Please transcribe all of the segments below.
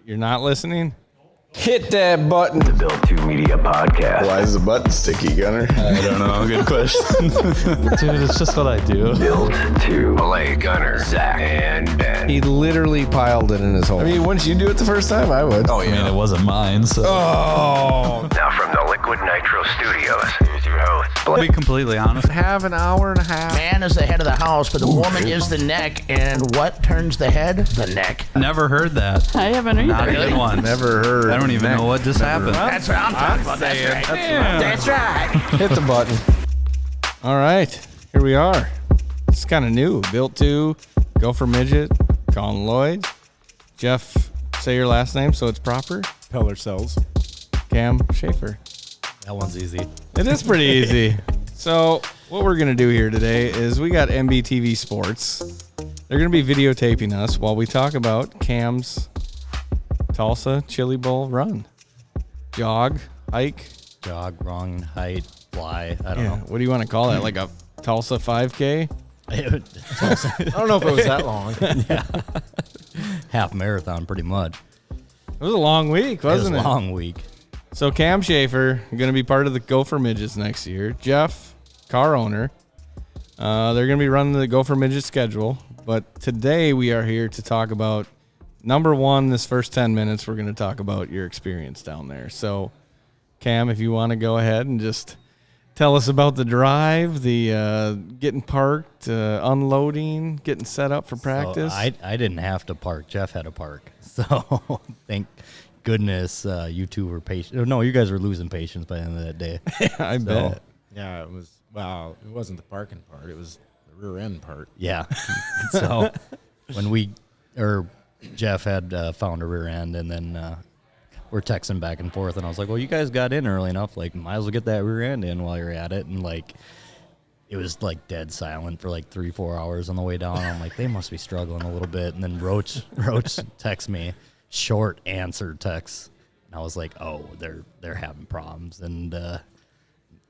You're not listening? Hit that button. The Built 2 Media Podcast. Why is the button sticky, Gunner? I don't know. Good question. Dude, it's just what I do. Built 2. Malay, Gunner, Zach, and Ben. He literally piled it in his hole. I mean, wouldn't you do it the first time? I would. Oh, I mean, it wasn't mine, so. Oh. Now from the Liquid Nitro Studios, here's your host, To be completely honest, Have an hour and a half. Man is the head of the house, but the woman is the neck. And what turns the head? The neck. never heard that. I haven't either. Not even once. Never heard. I don't even know what just happened. That's what I'm talking about. That's right. That's right. Hit the button. All right. Here we are. It's kind of new. Built to Gopher, Midget, Colin Lloyd, Jeff, say your last name so it's proper. Pellersels. Cam Schafer. That one's easy. It is pretty easy. So what we're going to do here today is we got MBTV Sports. They're going to be videotaping us while we talk about Cam's Tulsa Chili Bowl run. Jog, hike. Jog, run, height, fly. I don't know. What do you want to call that? Like a Tulsa 5K? I don't know if it was that long. Yeah. Half marathon, pretty much. It was a long week, wasn't It it? was a long week. So Cam Schafer going to be part of the Gopher Midgets next year. Jeff, car owner. They're going to be running the Gopher Midget schedule. But today we are here to talk about, number one, this first 10 minutes, we're going to talk about your experience down there. So, Cam, if you want to go ahead and just tell us about the drive, the getting parked, unloading, getting set up for practice. So I didn't have to park. Jeff had to park. So thank goodness you two were patient. No, you guys were losing patience by the end of that day. I bet. Yeah, it was. Well, it wasn't the parking part. It was the rear end part. Yeah. So when Jeff had found a rear end, and then we're texting back and forth, and I was like, well, you guys got in early enough. Like, might as well get that rear end in while you're at it. And, like, it was, like, dead silent for, like, 3-4 hours on the way down. I'm like, they must be struggling a little bit. And then Roach texts me, short answer text. And I was like, oh, they're having problems. And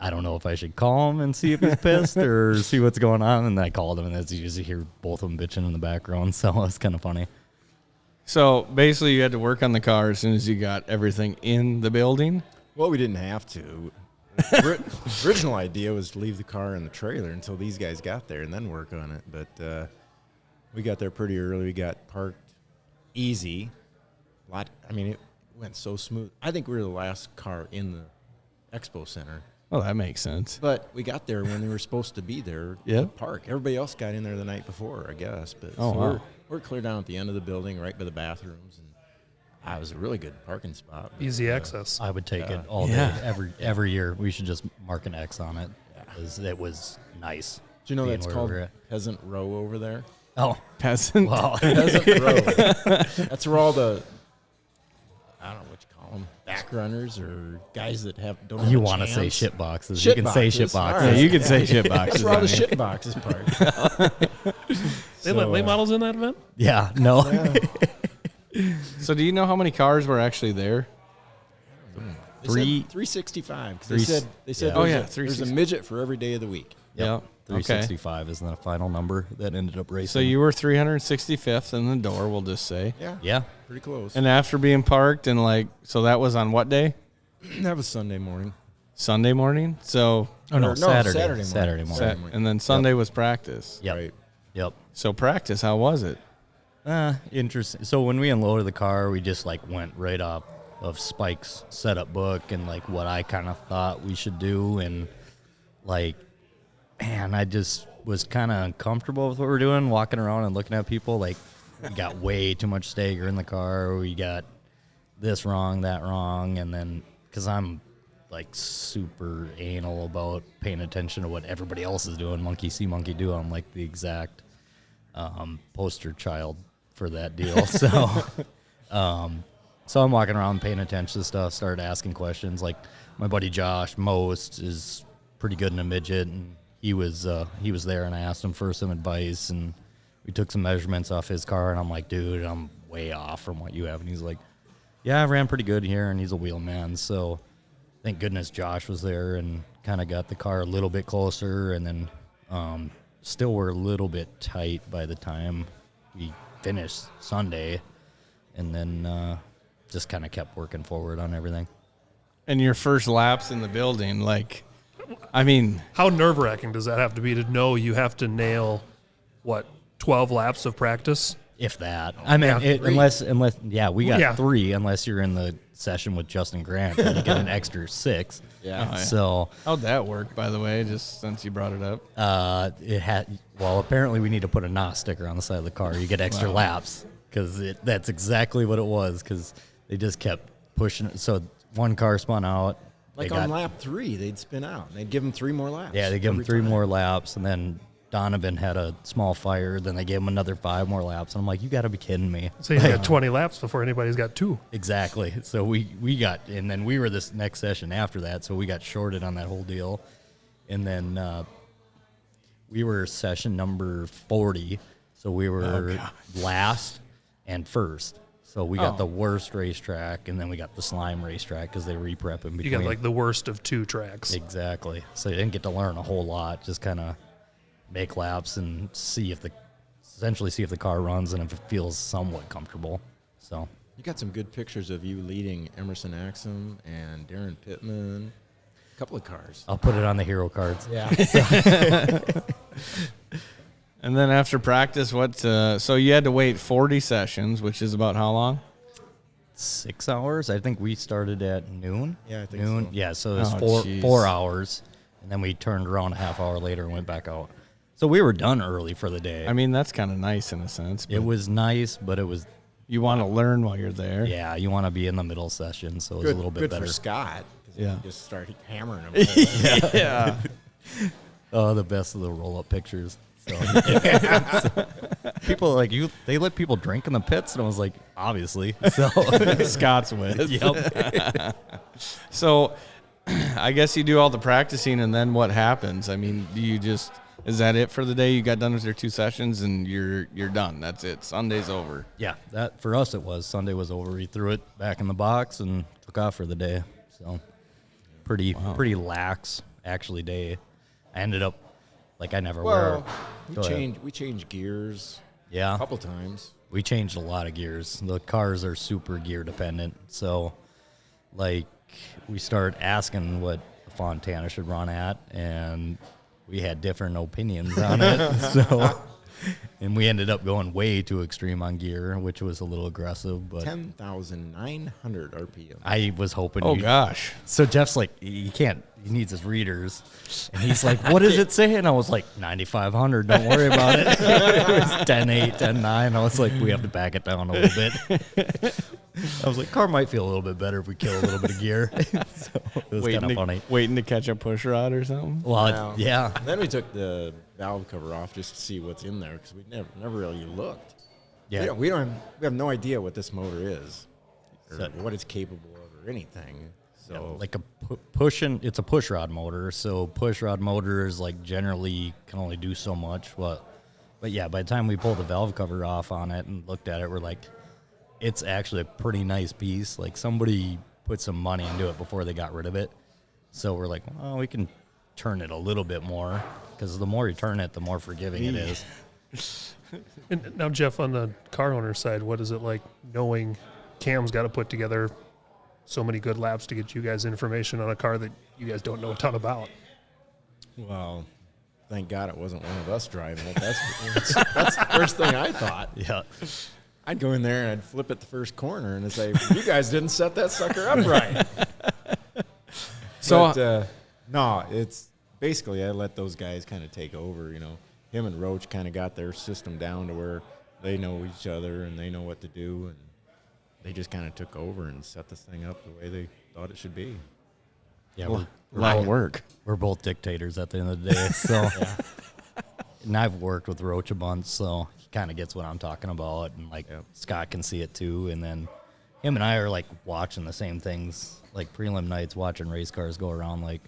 I don't know if I should call him and see if he's pissed or see what's going on. And then I called him, and as you usually hear both of them bitching in the background. So it's kind of funny. So, basically, you had to work on the car as soon as you got everything in the building? Well, we didn't have to. Original idea was to leave the car in the trailer until these guys got there and then work on it. But we got there pretty early. We got parked easy. It went so smooth. I think we were the last car in the expo center. Well, that makes sense. But we got there when we were supposed to be there Yeah. to park. Everybody else got in there the night before, I guess. But Oh, so wow. we're clear down at the end of the building, right by the bathrooms, and it was a really good parking spot. But, Easy access. I would take it all Yeah. day. Every year, we should just mark an X on it. It was nice. Do you know being that's where called we were at. Peasant Row over there? Oh, Peasant? well, Peasant Row. That's where all the, I don't know what you call them, back runners or guys that don't have you a want to say chance. shit boxes. Shit you can say boxes. shit boxes. All Yeah, you can say shit boxes. That's where all the I mean. shit boxes parked. They let late models in that event? Yeah, no. So, do you know how many cars were actually there? They Three- said 365. 'Cause Three- they said yeah. Oh, there's, yeah, there's a 360. midget for every day of the week. Yeah. Okay. 365 is the final number that ended up racing. So, you were 365th in the door, we'll just say. Yeah. Pretty close. And after being parked and so that was on what day? that was Sunday morning. Sunday morning? So, Saturday Saturday morning. and then Sunday was practice. Yep. Right. Yep. So, practice, how was it? Interesting. So when we unloaded the car, we just went right off of Spike's setup book and what I kind of thought we should do, and man, I just was kind of uncomfortable with what we're doing, walking around and looking at people. We got way too much stagger in the car. We got this wrong, that wrong, and then because I'm super anal about paying attention to what everybody else is doing, monkey see, monkey do. I'm the exact poster child for that deal. So, so I'm walking around paying attention to stuff, started asking questions. My buddy Josh Most is pretty good in a midget, and he was there, and I asked him for some advice, and we took some measurements off his car, and I'm like, dude, I'm way off from what you have. And he's like, yeah, I ran pretty good here, and he's a wheelman. So thank goodness Josh was there and kind of got the car a little bit closer, and then still were a little bit tight by the time we finished Sunday. and then just kind of kept working forward on everything. And your first laps in the building, like, I mean, How nerve-wracking does that have to be to know you have to nail, 12 laps of practice? If that. I mean, unless we got 3 unless you're in the session with Justin Grant and you get an extra 6. Yeah. So how'd that work, by the way, just since you brought it up? Apparently we need to put a NOS sticker on the side of the car. You get extra laps because that's exactly what it was because they just kept pushing it. So one car spun out. Like on lap 3, they'd spin out. They'd give them 3 more laps. Yeah, they give them 3 more laps, and then Donovan had a small fire. Then they gave him another 5 more laps. And I'm like, you got to be kidding me. So you got 20 laps before anybody's got 2. Exactly. So we got, and then we were this next session after that, so we got shorted on that whole deal. And then we were session number 40, so we were last and first. So we got the worst racetrack, and then we got the slime racetrack because they re-prep in between. You got like the worst of 2 tracks. Exactly. So you didn't get to learn a whole lot, just kind of make laps and essentially see if the car runs and if it feels somewhat comfortable. So You got some good pictures of you leading Emerson Axum and Darren Pittman. A couple of cars. I'll put it on the hero cards. Yeah. And then after practice, so you had to wait 40 sessions, which is about how long? 6 hours. I think we started at noon. Yeah, I think noon. so. Yeah, so it was Oh, jeez. 4 hours, and then we turned around a half hour later and went back out. So we were done early for the day. I mean, that's kind of nice in a sense. It was nice, but it was, You want to learn while you're there. yeah, you want to be in the middle session, so it was Good, a little bit good better. for Scott. 'Cause Yeah. he just started hammering him. Yeah. Oh, the best of the roll-up pictures. So, people like you, they let people drink in the pits, and I was like, obviously. So Scott's with. Yep. So I guess you do all the practicing, and then what happens? I mean, is that it for the day? You got done with your 2 sessions, and you're done. That's it. Sunday's over. Yeah, that for us it was. Sunday was over. We threw it back in the box and took off for the day. So pretty lax actually day. I ended up like I never Well, wear. we changed gears Yeah, a couple times. we changed a lot of gears. The cars are super gear dependent. So like we started asking what Fontana should run at, and we had different opinions on it. So, and we ended up going way too extreme on gear, which was a little aggressive. But 10,900 RPM. I was hoping. Oh, gosh. So Jeff's like, he can't. He needs his readers, and he's like, "What does it say?" And I was like, 9,500. Don't worry about it. It was 10.8, 10.9. I was like, we have to back it down a little bit. I was like, car might feel a little bit better if we kill a little bit of gear. So it was kind of funny. Waiting to catch a push rod or something? Well, yeah. Then we took the valve cover off just to see what's in there because we never really looked. Yeah. We have no idea what this motor is or So- what it's capable of or anything. So Like it's a push rod motor. So push rod motors like generally can only do so much. But yeah, by the time we pulled the valve cover off on it and looked at it, we're like, it's actually a pretty nice piece. Like somebody put some money into it before they got rid of it. So we're like, well, we can turn it a little bit more because the more you turn it, the more forgiving it is. And now, Jeff, on the car owner side, what is it like knowing Cam's got to put together so many good laps to get you guys information on a car that you guys don't know a ton about? well, thank God it wasn't one of us driving it. That's the first thing I thought. Yeah. I'd go in there and I'd flip at the first corner and I'd say, "You guys didn't set that sucker up right." So But, no, it's basically I let those guys kind of take over. You know, him and Roach kind of got their system down to where they know each other and they know what to do, and they just kind of took over and set this thing up the way they thought it should be. Yeah, a lot of work. we're both dictators at the end of the day. So, and I've worked with Roach a bunch, so he kind of gets what I'm talking about, and like Scott can see it too. And then him and I are like watching the same things, like prelim nights, watching race cars go around. Like,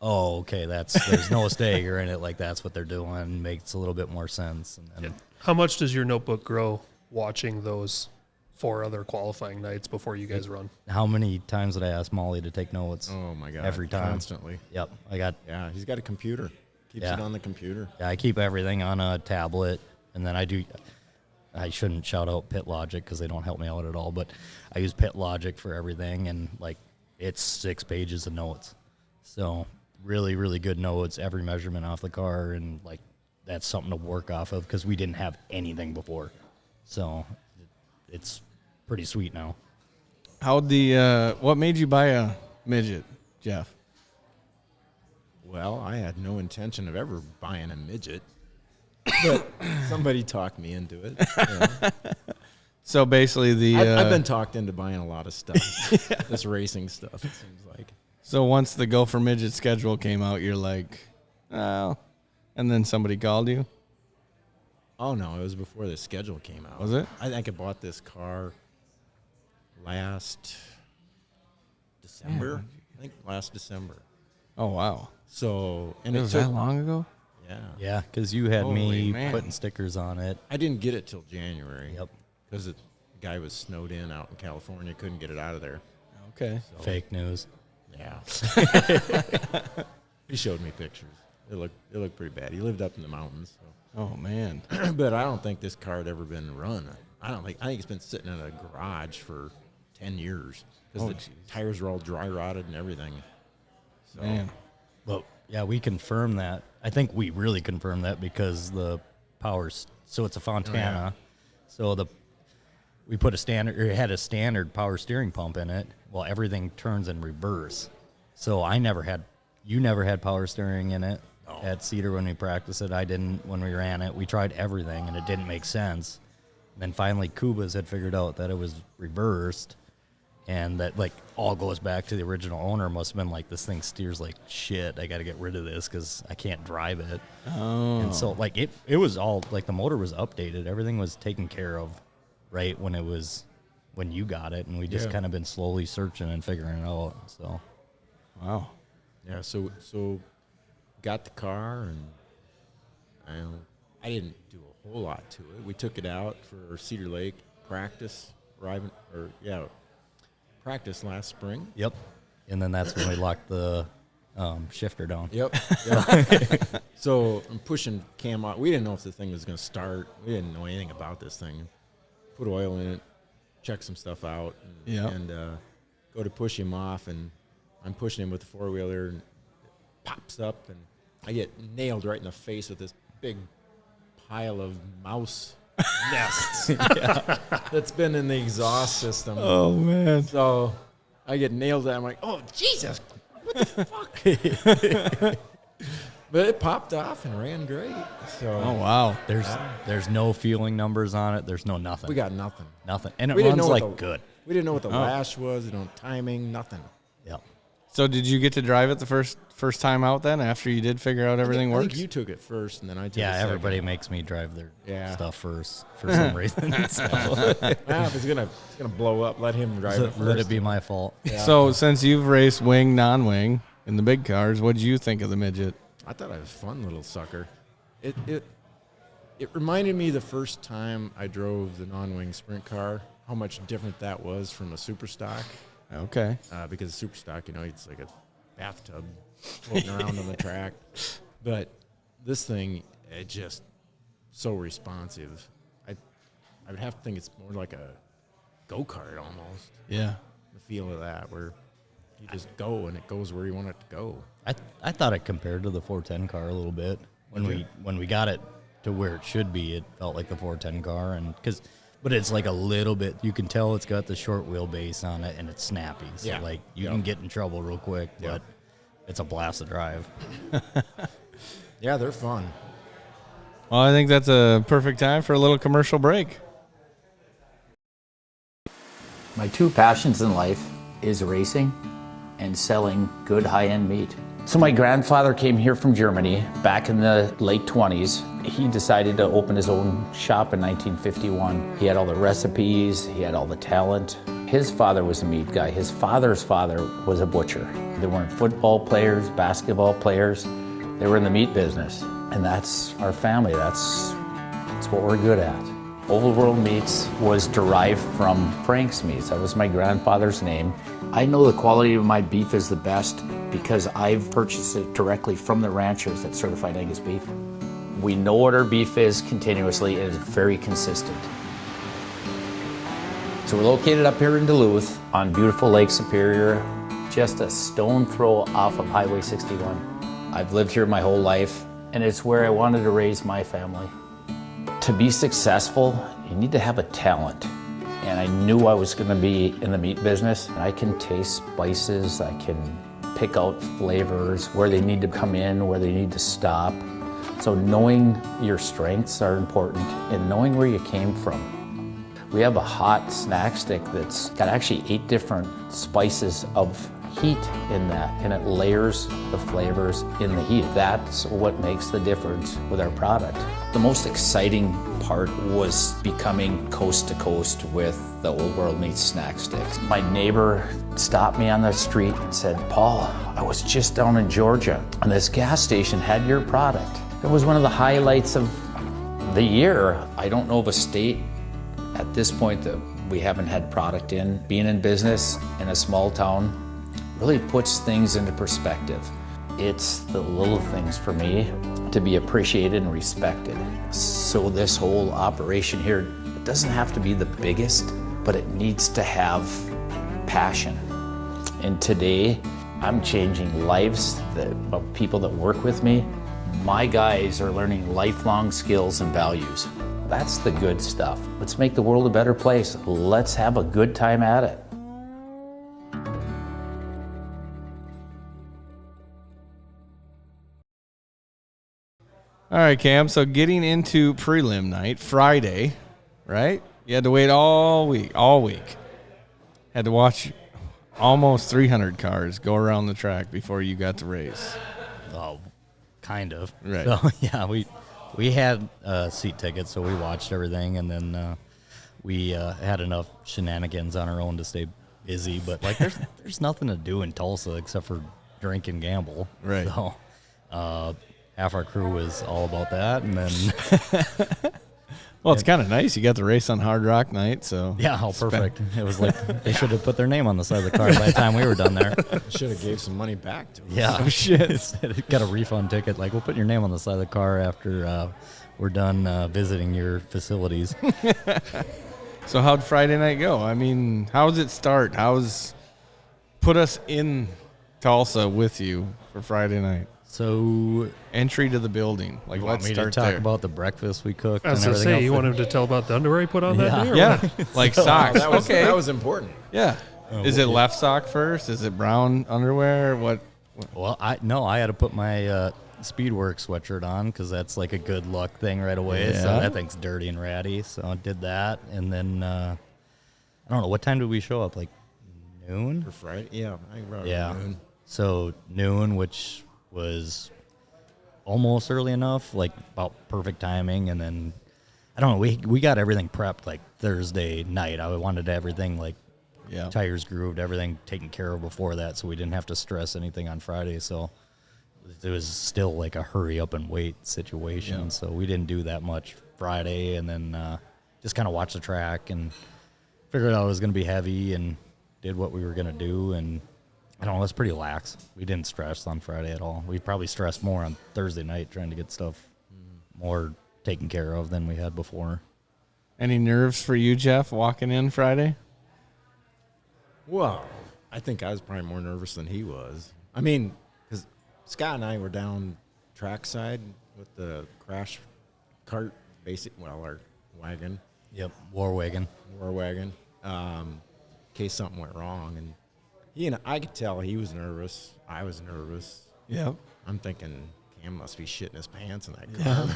oh, okay, there's no stagger in it. Like that's what they're doing. Makes a little bit more sense. And then How much does your notebook grow watching those 4 other qualifying nights before you guys run? how many times did I ask Molly to take notes? Oh my God! Every time. constantly. Yep, I got. Yeah, he's got a computer. Keeps Yeah. it on the computer. Yeah, I keep everything on a tablet, and then I do. I shouldn't shout out Pit Logic because they don't help me out at all, but I use Pit Logic for everything, and like it's 6 pages of notes. So really, really good notes, every measurement off the car, and like that's something to work off of because we didn't have anything before. So it's pretty sweet now. What made you buy a Midget, Jeff? Well, I had no intention of ever buying a Midget, but somebody talked me into it. Yeah. So basically I've been talked into buying a lot of stuff, this racing stuff, it seems like. So once the Gopher Midget schedule came out, you're like, oh, and then somebody called you? Oh, no, it was before the schedule came out. Was it? I think I bought this car last December. I think last December. Oh, wow. So, and It was that long ago? Yeah. Yeah, because you had Holy me man. putting stickers on it. I didn't get it till January. Yep. Because the guy was snowed in out in California, couldn't get it out of there. Okay. So, Fake news. yeah. He showed me pictures. It looked pretty bad. He lived up in the mountains. So. Oh, man. But I don't think this car had ever been run. I think it's been sitting in a garage for 10 years because the tires were all dry rotted and everything. So, Man. Well, yeah, we confirmed that. I think we really confirmed that because the powers. So it's a Fontana. So we put it had a standard power steering pump in it. Well, everything turns in reverse. So you never had power steering in it at Cedar when we practiced it. I didn't when we ran it. We tried everything and it didn't make sense. And then finally, Kubas had figured out that it was reversed. And that, like, all goes back to the original owner. Must have been like, this thing steers like shit. I got to get rid of this because I can't drive it. Oh. And so, like, it was all, like, the motor was updated. Everything was taken care of right when you got it. And we just kind of been slowly searching and figuring it out. So, Wow. yeah, so got the car, and I didn't do a whole lot to it. We took it out for Cedar Lake practice, practice last spring. yep. And then that's when we locked the shifter down. Yep. So I'm pushing cam out. We didn't know if the thing was going to start. We didn't know anything about this thing. Put oil in it, check some stuff out, and go to push him off, and I'm pushing him with the four-wheeler, and it pops up, and I get nailed right in the face with this big pile of mouse nests that's been in the exhaust system. Oh, man. So I get nailed at. I'm like, oh, Jesus, what the fuck? But it popped off and ran great. So Oh, wow. There's no fueling numbers on it. There's no nothing. we got nothing. nothing. And it We didn't runs know what like the- good. We didn't know what the lash was, timing, nothing. Yep. So did you get to drive it the first time out then after you did figure out everything I works? think you took it first, and then I took it Yeah, second. everybody makes me drive their Yeah. stuff first for some reason. So, If it's gonna blow up, let him drive it first. let it be my fault. So since you've raced wing, non-wing in the big cars, what did you think of the Midget? I thought it was a fun little sucker. It reminded me the first time I drove the non-wing sprint car, how much different that was from a super stock. Okay. Because super stock, it's like a bathtub floating around on the track. But this thing, it just so responsive. I would have to think it's more like a go-kart almost. Yeah. The feel of that, where you just go and it goes where you want it to go. I thought it compared to the 410 car a little bit when we got it to where it should be. It felt like the 410 car, but it's like a little bit. You can tell it's got the short wheelbase on it and it's snappy. So like you can get in trouble real quick, but it's a blast to drive. Yeah, they're fun. Well, I think that's a perfect time for a little commercial break. My two passions in life is racing and selling good high-end meat. So my grandfather came here from Germany back in the late 20s. He decided to open his own shop in 1951. He had all the recipes, he had all the talent. His father was a meat guy. His father's father was a butcher. They weren't football players, basketball players. They were in the meat business. And that's our family. That's what we're good at. Old World Meats was derived from Frank's Meats. That was my grandfather's name. I know the quality of my beef is the best because I've purchased it directly from the ranchers that certified Angus beef. We know what our beef is continuously, and it's very consistent. So we're located up here in Duluth on beautiful Lake Superior, just a stone throw off of Highway 61. I've lived here my whole life, and it's where I wanted to raise my family. To be successful, you need to have a talent. And I knew I was going to be in the meat business. I can taste spices, I can pick out flavors, where they need to come in, where they need to stop. So knowing your strengths are important and knowing where you came from. We have a hot snack stick that's got actually 8 different spices of heat in that, and it layers the flavors in the heat. That's what makes the difference with our product. The most exciting part was becoming coast to coast with the Old World Meats snack sticks. My neighbor stopped me on the street and said, "Paul, I was just down in Georgia and this gas station had your product." It was one of the highlights of the year. I don't know of a state at this point that we haven't had product in. Being in business in a small town really puts things into perspective. It's the little things for me to be appreciated and respected. So this whole operation here, it doesn't have to be the biggest, but it needs to have passion. And today, I'm changing lives of people that work with me. My guys are learning lifelong skills and values. That's the good stuff. Let's make the world a better place. Let's have a good time at it. All right, Cam. So getting into prelim night, Friday, right? You had to wait all week. Had to watch almost 300 cars go around the track before you got to race. Oh, kind of. Right. So, yeah, we had seat tickets, so we watched everything, and then we had enough shenanigans on our own to stay busy. But, like, there's nothing to do in Tulsa except for drink and gamble. Right. So half our crew was all about that, and then... Well, it's kind of nice. You got the race on Hard Rock night, so... Yeah, how perfect. It was like they should have put their name on the side of the car by the time we were done there. Should have gave some money back to us. Yeah. Oh, shit. Got a refund ticket. Like, we'll put your name on the side of the car after we're done visiting your facilities. So how'd Friday night go? I mean, how does it start? Put us in Tulsa with you for Friday night. So entry to the building. Like, let's me start to talk there. about the breakfast we cooked. I was and going to everything say, you else. want him to tell about the underwear he put on that day? Or Yeah, what? like socks. That was important. Yeah. Is it left sock first? Is it brown underwear? What? Well, I had to put my Speedwork sweatshirt on because that's like a good luck thing right away. So Yeah. that thing's dirty and ratty. So I did that, and then I don't know, what time did we show up? Like noon? For Friday? Yeah. I brought Yeah. noon. So noon, which was almost early enough, like about perfect timing. And then I don't know, we got everything prepped like Thursday night. I wanted everything like tires grooved, everything taken care of before that, so we didn't have to stress anything on Friday. So it was still like a hurry up and wait situation. Yeah. So we didn't do that much Friday, and then just kind of watched the track and figured out it was going to be heavy and did what we were going to do. And I don't know, it was pretty lax. We didn't stress on Friday at all. We probably stressed more on Thursday night trying to get stuff more taken care of than we had before. Any nerves for you, Jeff, walking in Friday? Well, I think I was probably more nervous than he was. I mean, because Scott and I were down trackside with the crash cart, our wagon. Yep, war wagon. In case something went wrong. And I could tell he was nervous. I was nervous. Yep. I'm thinking Cam must be shitting his pants in that car.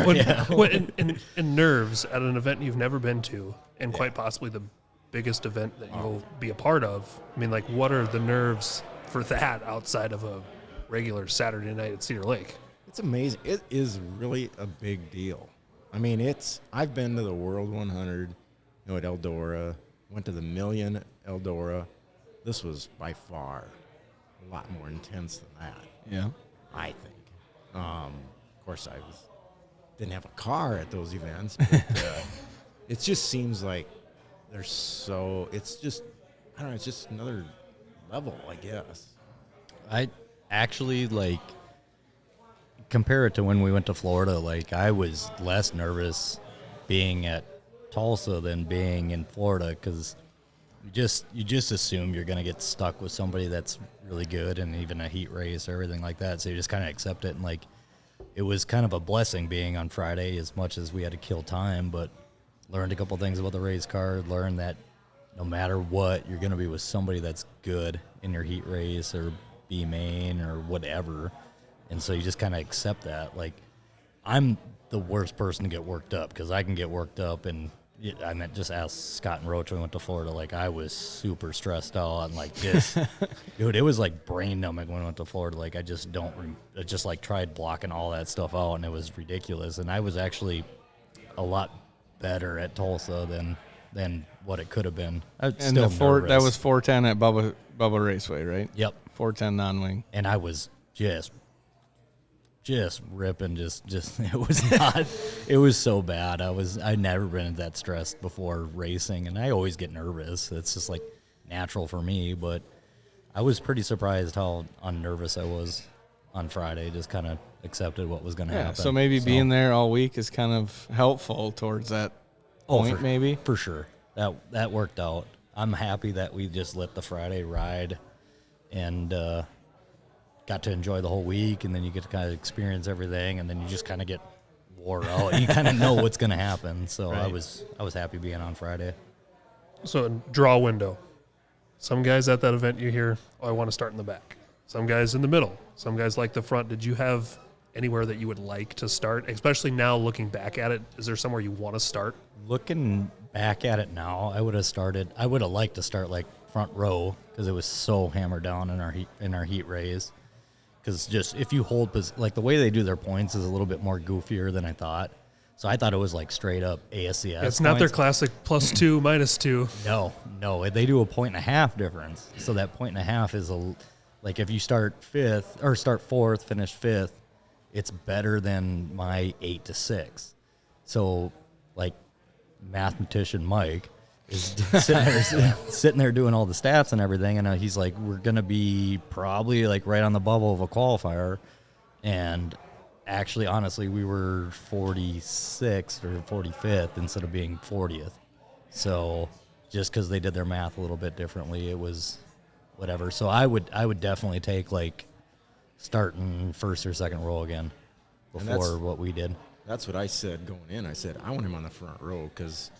And nerves at an event you've never been to, and quite possibly the biggest event that you'll be a part of. I mean, like, what are the nerves for that outside of a regular Saturday night at Cedar Lake? It's amazing. It is really a big deal. I mean, I've been to the World 100, at Eldora, went to the Million at Eldora. This was by far a lot more intense than that. Yeah. I think. Of course, didn't have a car at those events, but it just seems like it's just, I don't know, it's just another level, I guess. I actually, compare it to when we went to Florida. I was less nervous being at Tulsa than being in Florida because you just assume you're gonna get stuck with somebody that's really good, and even a heat race or everything like that. So you just kind of accept it, and like it was kind of a blessing being on Friday, as much as we had to kill time, but learned a couple things about the race car. Learned that no matter what, you're gonna be with somebody that's good in your heat race or B main or whatever, and so you just kind of accept that. Like, I'm the worst person to get worked up because I can get worked up, and I meant just ask Scott and Roach when we went to Florida. Like, I was super stressed out and like this, dude. It was like brain numbing when we went to Florida. Like, I just like tried blocking all that stuff out, and it was ridiculous. And I was actually a lot better at Tulsa than what it could have been. And that was 410 at Bubba Raceway, right? Yep, 410 non-wing. and I was just ripping, just it was not, it was so bad. I'd never been that stressed before racing, and I always get nervous. It's just like natural for me, but I was pretty surprised how unnervous I was on Friday. Just kind of accepted what was going to happen. So maybe being there all week is kind of helpful towards that point, maybe. For sure. That worked out. I'm happy that we just let the Friday ride and got to enjoy the whole week, and then you get to kind of experience everything, and then you just kind of get wore out. You kind of know what's going to happen. So right. I was happy being on Friday. So draw window. Some guys at that event you hear, I want to start in the back. Some guys in the middle. Some guys like the front. Did you have anywhere that you would like to start, especially now looking back at it? Is there somewhere you want to start? Looking back at it now, I would have liked to start like front row, because it was so hammered down in our heat race. Because just if you hold, like the way they do their points is a little bit more goofier than I thought. So I thought it was like straight up ASCS. It's not their classic +2, -2. No, they do a 1.5 difference. So that 1.5 is like if you start fifth or start fourth, finish fifth, it's better than my 8 to 6. So like mathematician Mike is sitting there doing all the stats and everything, and he's like, we're gonna be probably like right on the bubble of a qualifier, and actually honestly we were 46th or 45th instead of being 40th. So just because they did their math a little bit differently, it was whatever. So I would definitely take like starting first or second row again before what we did. That's what I said going in. I said I want him on the front row, because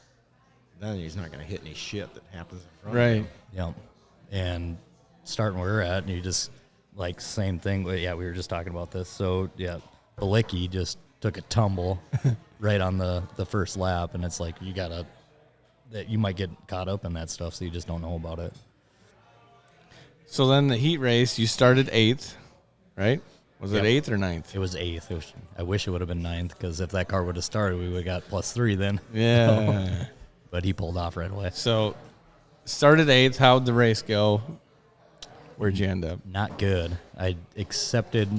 then he's not going to hit any shit that happens in front of him. Yep. And starting where we're at, and you just, like, same thing. Yeah, we were just talking about this. So, yeah, Balicki just took a tumble right on the first lap, and it's like you might get caught up in that stuff, so you just don't know about it. So then the heat race, you started 8th, right? Was it 8th or 9th? It was 8th. I wish it would have been 9th, because if that car would have started, we would have got +3 then. Yeah. But he pulled off right away. So, started 8th. How'd the race go? Where'd you end up? Not good. I accepted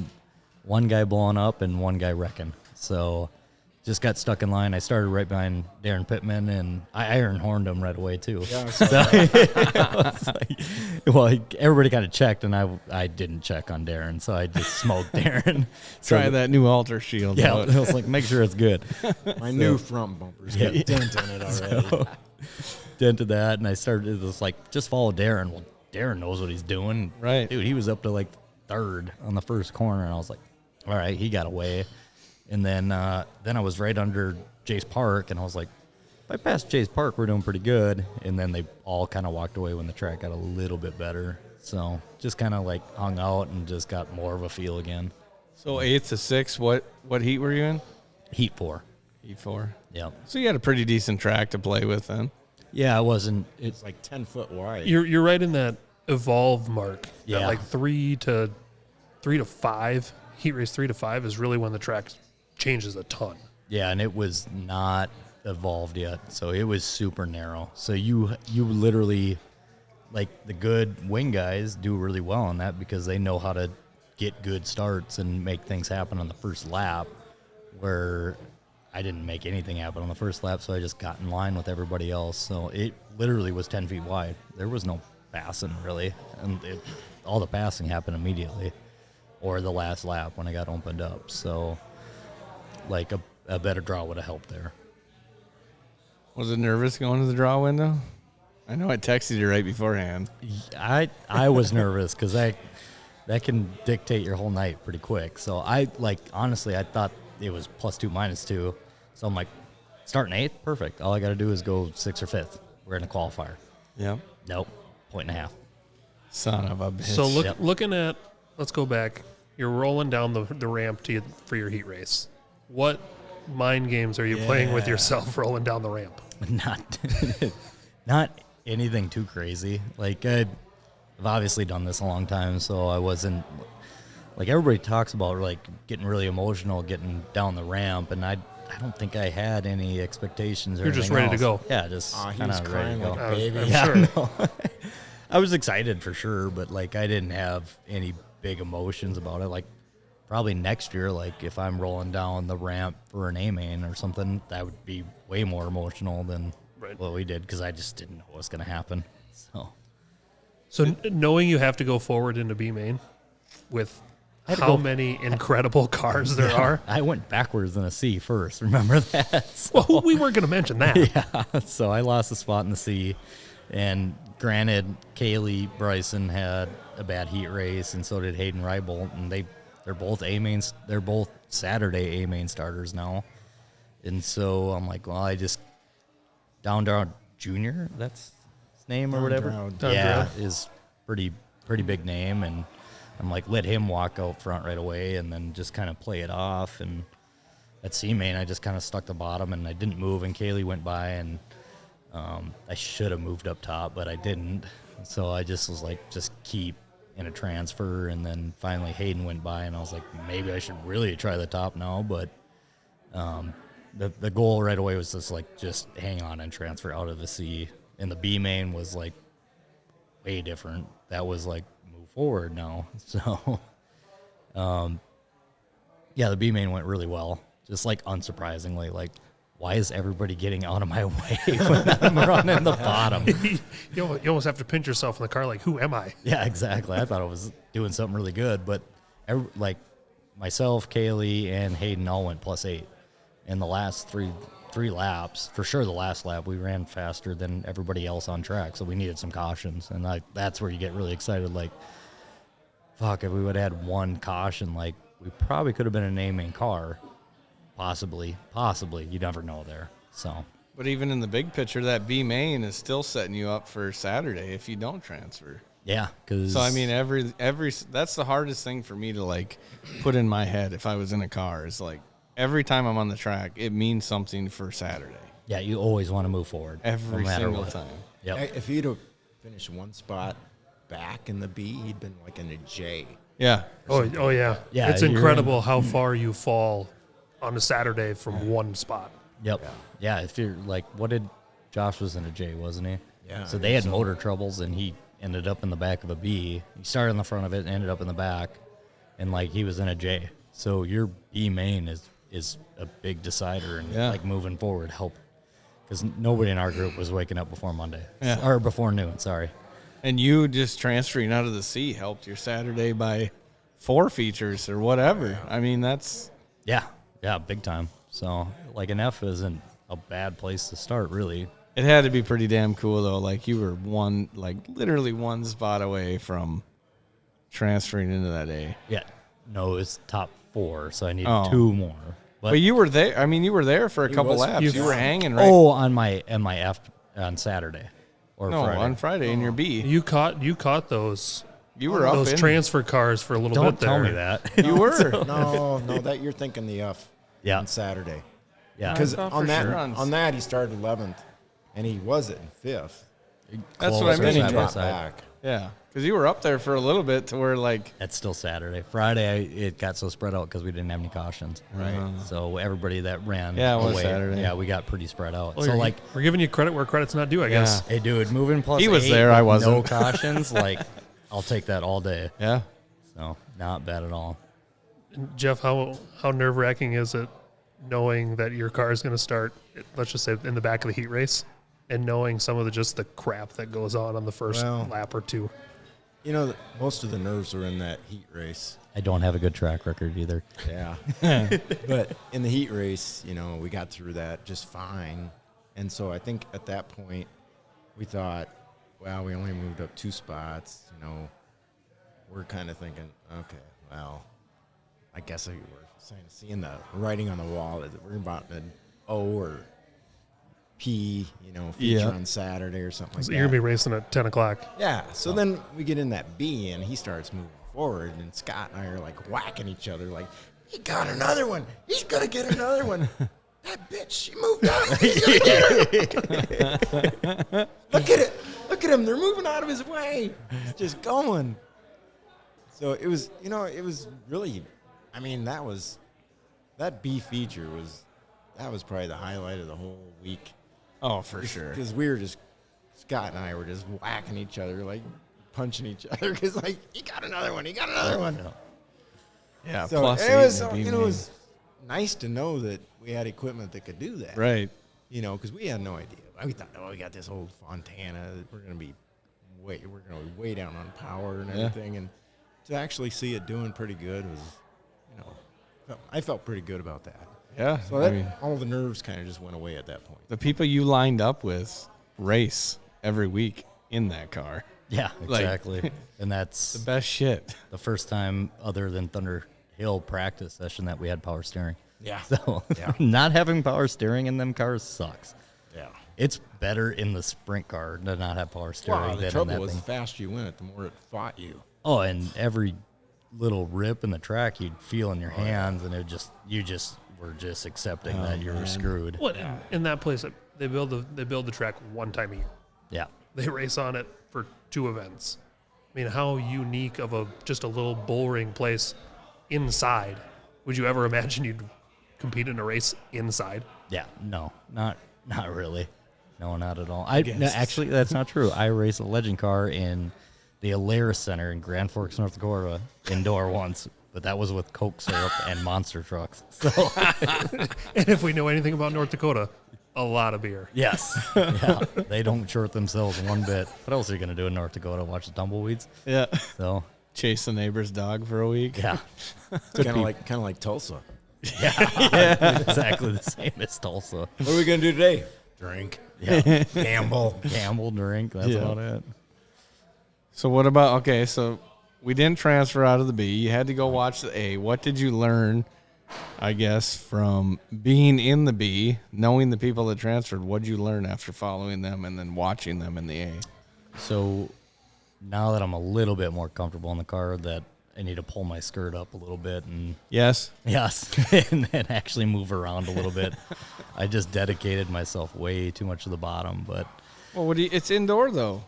one guy blowing up and one guy wrecking. So, just got stuck in line. I started right behind Darren Pittman, and I iron horned him right away too. Yeah, everybody kind of checked, and I didn't check on Darren, so I just smoked Darren. Try that new Alter Shield. Yeah, I was like, make sure it's good. My new front bumper's got a dent in it already. So, dented that, and I started this like, just follow Darren. Well, Darren knows what he's doing. Right. Dude, he was up to like third on the first corner, and I was like, all right, he got away. And then I was right under Jace Park, and I was like, if I pass Jace Park, we're doing pretty good. And then they all kind of walked away when the track got a little bit better. So just kind of like hung out and just got more of a feel again. So 8th to 6th, what heat were you in? Heat 4. Heat 4. Yeah. So you had a pretty decent track to play with then. Yeah, it wasn't. It's like 10 foot wide. You're right in that evolve mark. Yeah. That like 3 to 5, heat race 3 to 5 is really when the track changes a ton. Yeah, and it was not evolved yet, so it was super narrow. So you literally, like, the good wing guys do really well on that because they know how to get good starts and make things happen on the first lap, where I didn't make anything happen on the first lap, so I just got in line with everybody else. So it literally was 10 feet wide. There was no passing, really, and all the passing happened immediately, or the last lap when I got opened up. So, like, a better draw would have helped there. Was it nervous going to the draw window? I know I texted you right beforehand. I was nervous because that can dictate your whole night pretty quick. So honestly, I thought it was +2, -2. So I'm like, starting 8th, perfect. All I got to do is go 6th or 5th. We're in a qualifier. Yep. Nope, 1.5. Son of a bitch. So looking at, let's go back. You're rolling down the ramp for your heat race. What mind games are you playing with yourself rolling down the ramp? Not anything too crazy. Like I've obviously done this a long time, so I wasn't like everybody talks about like getting really emotional getting down the ramp, and I don't think I had any expectations. You're just ready to go. Yeah, just kind of ready to go. Like a baby. Yeah, sure. no. I was excited for sure, but like I didn't have any big emotions about it. Like probably next year, like if I'm rolling down the ramp for an A main or something, that would be way more emotional than what we did because I just didn't know what was going to happen. So knowing you have to go forward into B main with how many incredible cars there are. I went backwards in a C first. Remember that? So, well, we weren't going to mention that. Yeah. So I lost a spot in the C, and granted, Kaylee Bryson had a bad heat race, and so did Hayden Reibolt, and they're both A mains. They're both Saturday A main starters now, and so I'm like, well, I just Down Junior. That's his name or whatever. Yeah, is pretty big name, and I'm like, let him walk out front right away, and then just kind of play it off. And at C main, I just kind of stuck the bottom, and I didn't move, and Kaylee went by, and I should have moved up top, but I didn't. So I just was like, just keep in a transfer. And then finally Hayden went by, and I was like, maybe I should really try the top now. But the goal right away was just hang on and transfer out of the C. And the B main was like way different. That was like move forward now. So yeah, the B main went really well. Just like unsurprisingly, like, why is everybody getting out of my way when I'm running the bottom? You almost have to pinch yourself in the car, like, who am I? Yeah, exactly. I thought I was doing something really good, but like myself, Kaylee, and Hayden all went +8. In the last three laps, for sure the last lap, we ran faster than everybody else on track, so we needed some cautions, and that's where you get really excited. Like, fuck, if we would have had one caution, like, we probably could have been an A-main car. Possibly. You never know there. So, but even in the big picture, that B main is still setting you up for Saturday if you don't transfer. Yeah, because so I mean, every that's the hardest thing for me to like put in my head if I was in a car is like every time I'm on the track, it means something for Saturday. Yeah, you always want to move forward every single time. Yep. If he'd have finished one spot back in the B, he'd been like in a J. Yeah. Oh yeah. Yeah, it's incredible how far you fall on a Saturday from one spot. Yep. Yeah. If you're like, what did Josh was in a J, wasn't he? Yeah. So they had motor troubles, and he ended up in the back of a B. He started in the front of it and ended up in the back, and like he was in a J. So your B main is a big decider, and like moving forward help, because nobody in our group was waking up before Monday or before noon. Sorry. And you just transferring out of the C helped your Saturday by 4 features or whatever. I mean, that's Yeah, big time. So, like, an F isn't a bad place to start, really. It had to be pretty damn cool, though. Like, you were literally one spot away from transferring into that A. Yeah. No, it's top 4, so I need 2 more. But you were there. I mean, you were there for a couple laps. You were hanging right. Oh, on my F on Saturday or Friday. On Friday in your B. You caught those. You were up those in transfer cars for a little Don't bit there. tell me that. You were. No, that you're thinking the F. Yeah. On Saturday. Yeah. Because on that he started 11th, and he was in 5th. That's what I mean. Then he Side by dropped side. back. Yeah, because you were up there for a little bit to where like That's still Saturday. Friday, it got so spread out because we didn't have any cautions. Right. So everybody that ran Yeah, it was away, Saturday. yeah, we got pretty spread out. Well, so, like, we're giving you credit where credit's not due, I guess. hey, dude, moving +8. He was there, I with wasn't. No cautions, like, I'll take that all day. yeah. So, not bad at all. Jeff, how nerve-wracking is it knowing that your car is going to start, let's just say, in the back of the heat race, and knowing some of the crap that goes on the first lap or two? You know, most of the nerves are in that heat race. I don't have a good track record either. Yeah. But in the heat race, we got through that just fine. And so I think at that point, we thought, well, we only moved up 2 spots. You know, we're kind of thinking, okay, well, I guess we're seeing the writing on the wall that we're about an O or P, you know, feature on Saturday or something like So that. you're going to be racing at 10 o'clock. Yeah, so then we get in that B, and he starts moving forward, and Scott and I are, like, whacking each other, like, he got another one. He's going to get another one. That bitch, she moved up. He's going to get her. Look at it. Look at him. They're moving out of his way. He's just going. So it was, you know, it was really, I mean, that B feature was probably the highlight of the whole week. Oh, for sure. Because we were just, Scott and I were just whacking each other, like punching each other. Because, like, he got another one. He got another one. Yeah, So plus it was, eight you know, it was nice to know that we had equipment that could do that. right. You know, because we had no idea. We thought, oh, we got this old Fontana. We're gonna be way down on power and everything. And to actually see it doing pretty good was, you know, I felt pretty good about that. Yeah. So that, all the nerves kind of just went away at that point. The people you lined up with race every week in that car. Yeah, Like- exactly. And that's The best shit. the first time other than Thunder Hill practice session that we had power steering. Yeah. So Yeah. not having power steering in them cars sucks. Yeah. It's better in the sprint car to not have power steering Wow, than the in trouble that was thing. the faster you went, the more it fought you. Oh, and every little rip in the track you'd feel in your hands, and you just were just accepting that you were screwed. What in that place? They build the track one time a year. Yeah. They race on it for 2 events. I mean, how unique of just a little bullring place inside. Would you ever imagine you'd compete in a race inside? Yeah, no, not really. No, not at all. No, actually, that's not true. I raced a legend car in the Alaris Center in Grand Forks, North Dakota, indoor once, but that was with Coke syrup and monster trucks. So, And if we know anything about North Dakota, a lot of beer. yes, yeah, they don't short themselves one bit. What else are you gonna do in North Dakota? Watch the tumbleweeds? Yeah. So, Chase the neighbor's dog for a week. yeah, Kind of like Tulsa. yeah, exactly the same as Tulsa. What are we gonna do today? Drink. Yeah, Gamble. gamble, drink. That's Yeah. about it. So what about, okay, so we didn't transfer out of the B. You had to go watch the A. What did you learn, I guess, from being in the B, knowing the people that transferred? What did you learn after following them and then watching them in the A? So now that I'm a little bit more comfortable in the car, that I need to pull my skirt up a little bit and Yes? yes, and then actually move around a little bit. I just dedicated myself way too much to the bottom, but Well, it's indoor, though.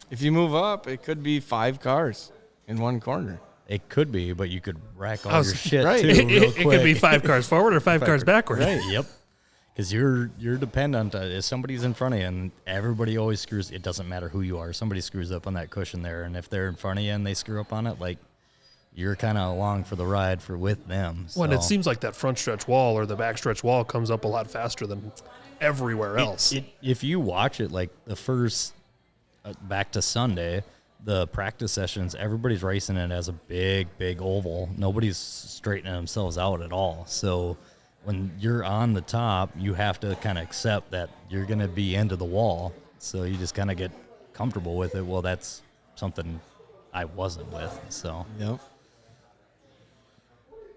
If you move up, it could be 5 cars in one corner. it could be. But you could rack all How's- your shit right. too. It, real it could be quick. 5 cars forward or 5 cars backward. Right. Yep. Because you're dependent on if somebody's in front of you, and everybody always screws. It doesn't matter who you are. Somebody screws up on that cushion there, and if they're in front of you and they screw up on it, like you're kind of along for the ride with them. When it So- seems like that front stretch wall or the back stretch wall comes up a lot faster than everywhere else. If you watch it, like the first back to Sunday, the practice sessions, everybody's racing it as a big oval. Nobody's straightening themselves out at all. So when you're on the top, you have to kind of accept that you're going to be into the wall. So you just kind of get comfortable with it. Well, that's something I wasn't with. So Yep.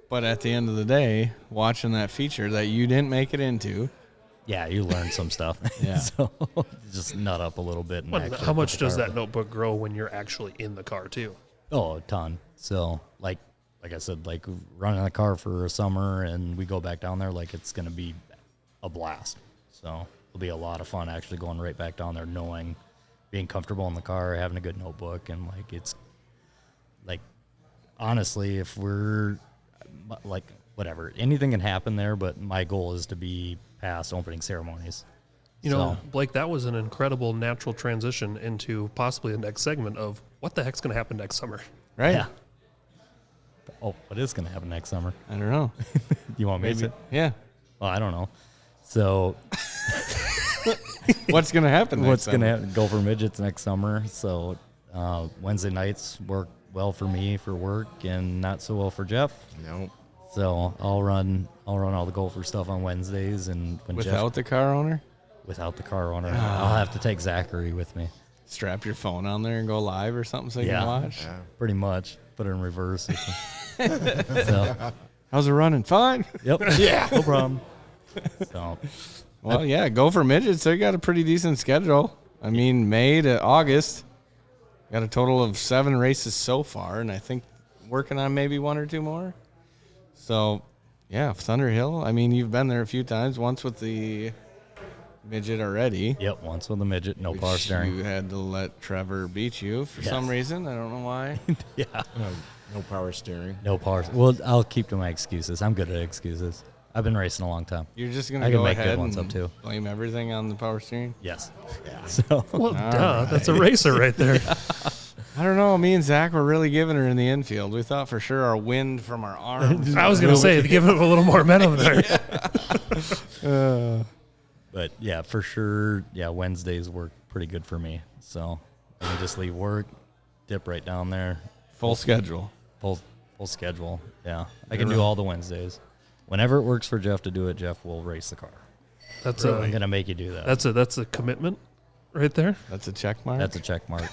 But at the end of the day, watching that feature that you didn't make it into, yeah, you learn some stuff. Yeah. So just nut up a little bit. And Well, actually how put much the does car that notebook grow when you're actually in the car too? Oh, a ton. So, like I said, like running the car for a summer and we go back down there, like it's going to be a blast. So it'll be a lot of fun actually going right back down there, knowing, being comfortable in the car, having a good notebook. And like, it's like, honestly, if we're like, whatever, anything can happen there, but my goal is to be past opening ceremonies. You know, So- Blake, that was an incredible natural transition into possibly the next segment of what the heck's going to happen next summer. right? Yeah. Oh, what is going to happen next summer? I don't know. You want me Maybe. to? Yeah. Well, I don't know. So What's going to happen next what's going to summer? happen? Go for midgets next summer. So Wednesday nights work well for me for work and not so well for Jeff. No. So I'll run all the Gopher stuff on Wednesdays, and when Without the car owner? without the car owner. I'll have to take Zachary with me. Strap your phone on there and go live or something so you can watch. Yeah. Pretty much. Put it in reverse. So, How's it running? Fine. yep. Yeah. No problem. So, Well, yeah, Gopher Midgets, they got a pretty decent schedule. I mean, May to August, got a total of 7 races so far, and I think working on maybe 1 or 2 more. So, yeah, Thunder Hill, I mean, you've been there a few times, once with the Midget already. yep. Once with the Midget, no power steering. You had to let Trevor beat you for some reason. I don't know why. Yeah. No power steering. No power. Well, I'll keep to my excuses. I'm good at excuses. I've been racing a long time. You're just going I to can go make good ahead ones and up, too. blame everything on the power steering? Yes. Yeah. So, Well, duh. That's a racer right there. I don't know. Me and Zach were really giving her in the infield. We thought for sure our wind from our arms. I was going to say, to give it a little more momentum there. but yeah, for sure. Yeah, Wednesdays work pretty good for me. So I can just leave work, dip right down there. Full schedule. Full schedule. Yeah, I can do all the Wednesdays. Whenever it works for Jeff to do it, Jeff will race the car. That's I'm gonna make you do that. that's a commitment right there. That's a check mark. That's a check mark.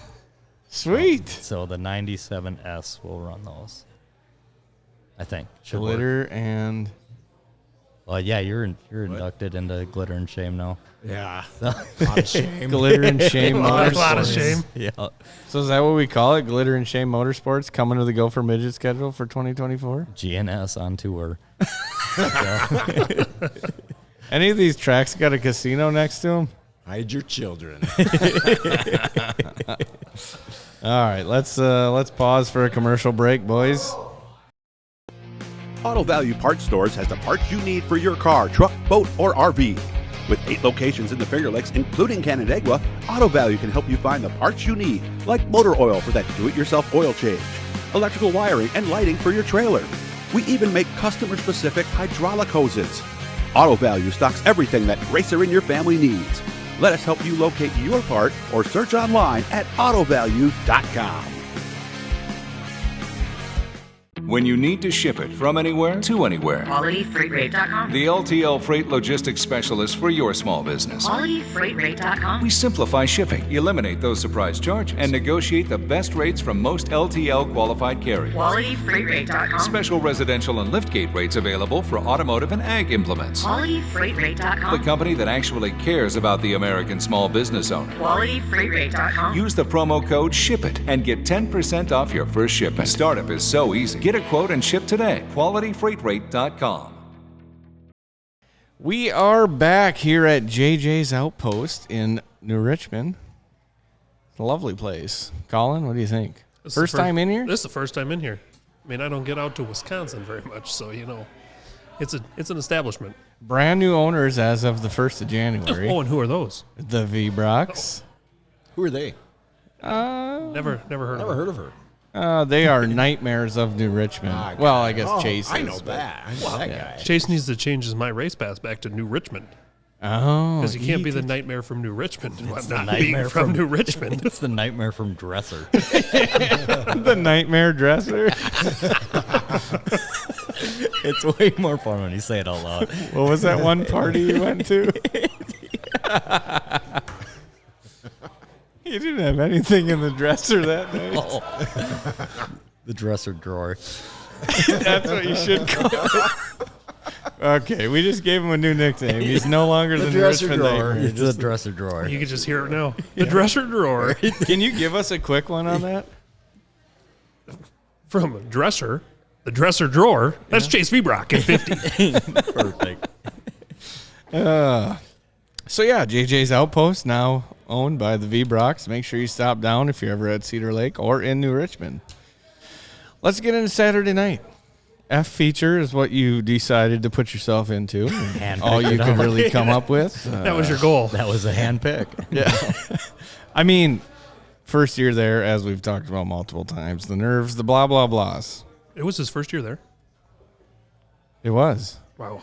Sweet. So the 97S will run those. I think. Should Glitter work. and Well, yeah, you're inducted into Glitter and Shame now. Yeah. A lot of shame. Glitter and Shame A lot of Motorsports. shame. Yeah. So is that what we call it? Glitter and Shame Motorsports coming to the Gopher Midget schedule for 2024? GNS on tour. Any of these tracks got a casino next to them? Hide your children. All right, let's pause for a commercial break, boys. Auto Value Parts Stores has the parts you need for your car, truck, boat, or RV. With 8 locations in the Finger Lakes, including Canandaigua, Auto Value can help you find the parts you need, like motor oil for that do-it-yourself oil change, electrical wiring and lighting for your trailer. We even make customer-specific hydraulic hoses. Auto Value stocks everything that racer in your family needs. Let us help you locate your part or search online at autovalue.com. When you need to ship it from anywhere to anywhere. QualityFreightRate.com. The LTL Freight Logistics Specialist for your small business. QualityFreightRate.com. We simplify shipping, eliminate those surprise charges, and negotiate the best rates from most LTL qualified carriers. QualityFreightRate.com. Special residential and liftgate rates available for automotive and ag implements. QualityFreightRate.com. The company that actually cares about the American small business owner. QualityFreightRate.com. Use the promo code SHIPIT and get 10% off your first shipment. Startup is so easy. Get a quote and ship today. QualityFreightRate.com. We are back here at JJ's Outpost in New Richmond. It's a lovely place. Colin, what do you think? First time in here? This is the first time in here. I mean, I don't get out to Wisconsin very much, so it's an establishment. Brand new owners as of the 1st of January. Oh, and who are those? The V-Brox. Who are they? Never heard of her. They are nightmares of New Richmond. Well, I guess Chase I is, know but- that. I know that guy. Chase needs to change my race pass back to New Richmond. Oh. Because you can't be the nightmare from New Richmond. It's Not the being nightmare from New Richmond. It's the nightmare from Dresser. The nightmare dresser. It's way more fun when you say it out loud. What was that one party you went to? You didn't have anything in the dresser that night. Oh. The dresser drawer. That's what you should call it. Okay, we just gave him a new nickname. He's no longer the dresser Richmond drawer. nightmare. It's the dresser drawer. You can just hear it now. The dresser drawer. Can you give us a quick one on that? From a dresser, the dresser drawer. That's Chase V-Brock at 50. Perfect. So yeah, JJ's Outpost, now owned by the V-Brox. Make sure you stop down if you're ever at Cedar Lake or in New Richmond. Let's get into Saturday night. F feature is what you decided to put yourself into. All you could really come up with. That was your goal. That was a hand pick. Yeah. I mean, first year there, as we've talked about multiple times, the nerves, the blah, blah, blahs. It was his first year there. It was. Wow.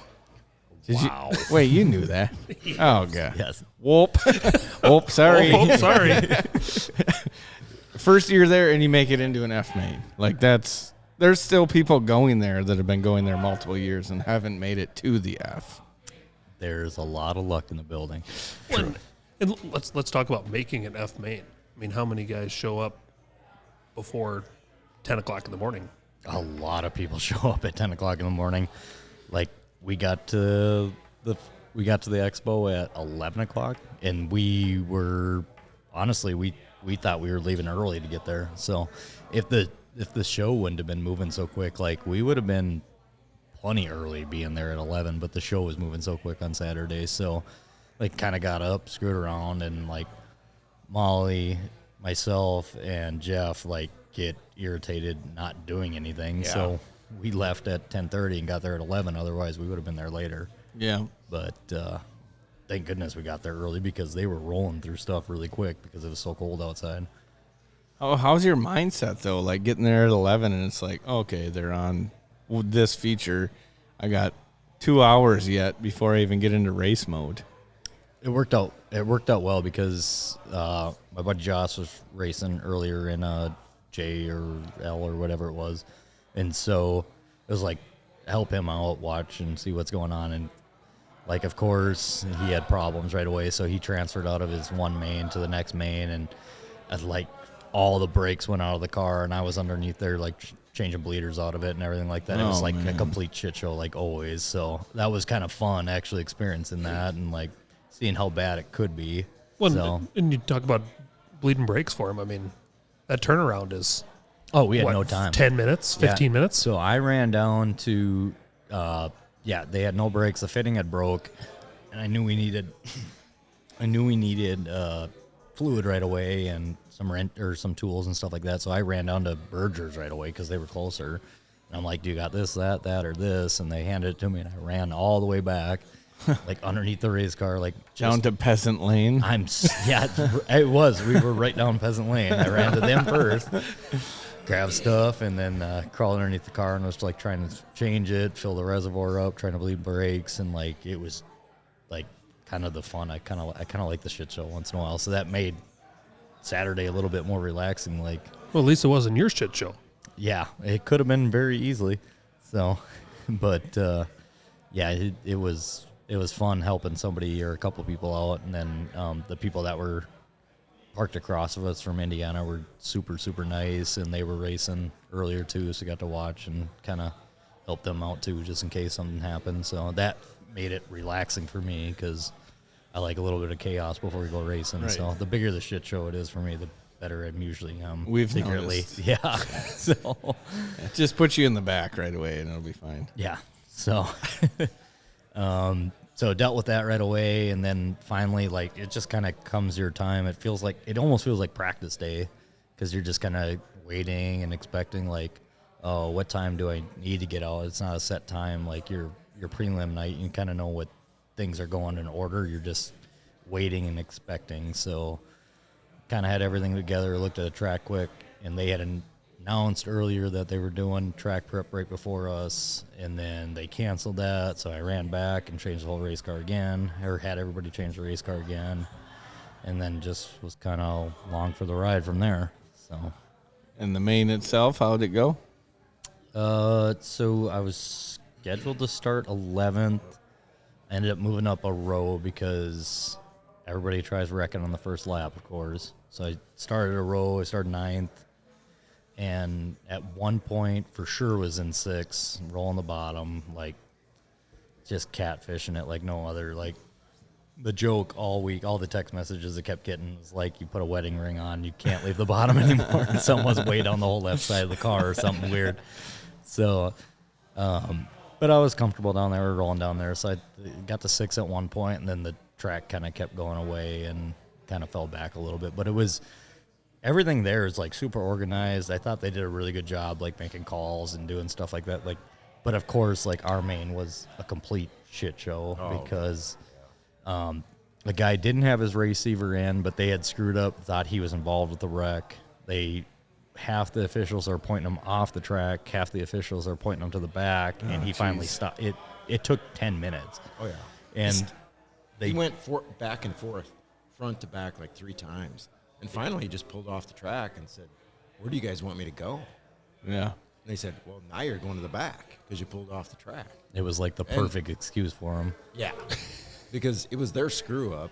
Did you? Wait, you knew that. Oh, God. Yes. Whoop. Whoop, sorry. Oh, sorry. First year there, and you make it into an F main. Like, there's still people going there that have been going there multiple years and haven't made it to the F. there's a lot of luck in the building. And let's talk about making an F main. I mean, how many guys show up before 10 o'clock in the morning? A lot of people show up at 10 o'clock in the morning. Like, we got to the expo at 11 o'clock, and we were, honestly, we thought we were leaving early to get there. So if the show wouldn't have been moving so quick, like, we would have been plenty early being there at 11, but the show was moving so quick on Saturday. So, like, kind of got up, screwed around, and, like, Molly, myself, and Jeff, like, get irritated not doing anything. Yeah. So we left at 10:30 and got there at 11. Otherwise, we would have been there later. Yeah. But thank goodness we got there early because they were rolling through stuff really quick because it was so cold outside. Oh, how's your mindset, though? Like, getting there at 11 and it's like, okay, they're on this feature. I got 2 hours yet before I even get into race mode. It worked out well because my buddy Josh was racing earlier in J or L or whatever it was, and so it was like help him out, watch and see what's going on. And, like, of course he had problems right away, so he transferred out of his one main to the next main, and like all the brakes went out of the car, and I was underneath there like changing bleeders out of it and everything like that. It was like a complete shit show, like always. So that was kind of fun actually experiencing that and like seeing how bad it could be. Well, so. And you talk about bleeding brakes for him. I mean, that turnaround is. Oh, we had no time. 10 minutes, 15 minutes. So I ran down to, they had no brakes. The fitting had broke, and I knew we needed fluid right away and some tools and stuff like that. So I ran down to Berger's right away because they were closer. And I'm like, do you got this, that, or this? And they handed it to me, and I ran all the way back. Like underneath the race car, like down to Peasant Lane. It was. We were right down Peasant Lane. I ran to them first, grabbed stuff, and then crawled underneath the car and was like trying to change it, fill the reservoir up, trying to bleed brakes, and like it was like kind of the fun. I kind of like the shit show once in a while, so that made Saturday a little bit more relaxing. Like, well, at least it wasn't your shit show. Yeah, it could have been very easily. So, but it was. It was fun helping somebody or a couple people out, and then the people that were parked across of us from Indiana were super, super nice, and they were racing earlier too, so got to watch and kind of help them out too, just in case something happened. So that made it relaxing for me because I like a little bit of chaos before we go racing. Right. So the bigger the shit show it is for me, the better I'm usually We've secretly. Noticed. Yeah. So just put you in the back right away, and it'll be fine. Yeah. So. So dealt with that right away, and then finally, like, it just kind of comes your time. It almost feels like practice day because you're just kind of waiting and expecting, like, oh, what time do I need to get out? It's not a set time. Like, your prelim night, you kind of know what things are going in order. You're just waiting and expecting. So kind of had everything together, looked at the track quick, and they had announced earlier that they were doing track prep right before us, and then they canceled that, so I ran back and changed the whole race car again, or had everybody change the race car again, and then just was kind of along for the ride from there. So, and the main itself, how did it go? So I was scheduled to start 11th. I ended up moving up a row because everybody tries wrecking on the first lap, of course. So I started a row. I started 9th. And at one point, for sure, was in 6, rolling the bottom, like just catfishing it like no other. Like the joke all week, all the text messages I kept getting was like, you put a wedding ring on, you can't leave the bottom anymore. And someone's way down the whole left side of the car or something weird. So, but I was comfortable down there, rolling down there. So I got to 6 at one point, and then the track kind of kept going away and kind of fell back a little bit. But it was... Everything there is like super organized. I thought they did a really good job, like making calls and doing stuff like that. Like, but of course, like our main was a complete shit show because the guy didn't have his receiver in, but they had screwed up. Thought he was involved with the wreck. Half the officials are pointing him off the track. Half the officials are pointing him to the back, and he finally stopped. It took 10 minutes. Oh yeah, and he went back and forth, front to back like 3 times. And finally, he just pulled off the track and said, "Where do you guys want me to go?" Yeah. And they said, "Well, now you're going to the back because you pulled off the track." It was like the perfect excuse for him. Yeah. because it was their screw up,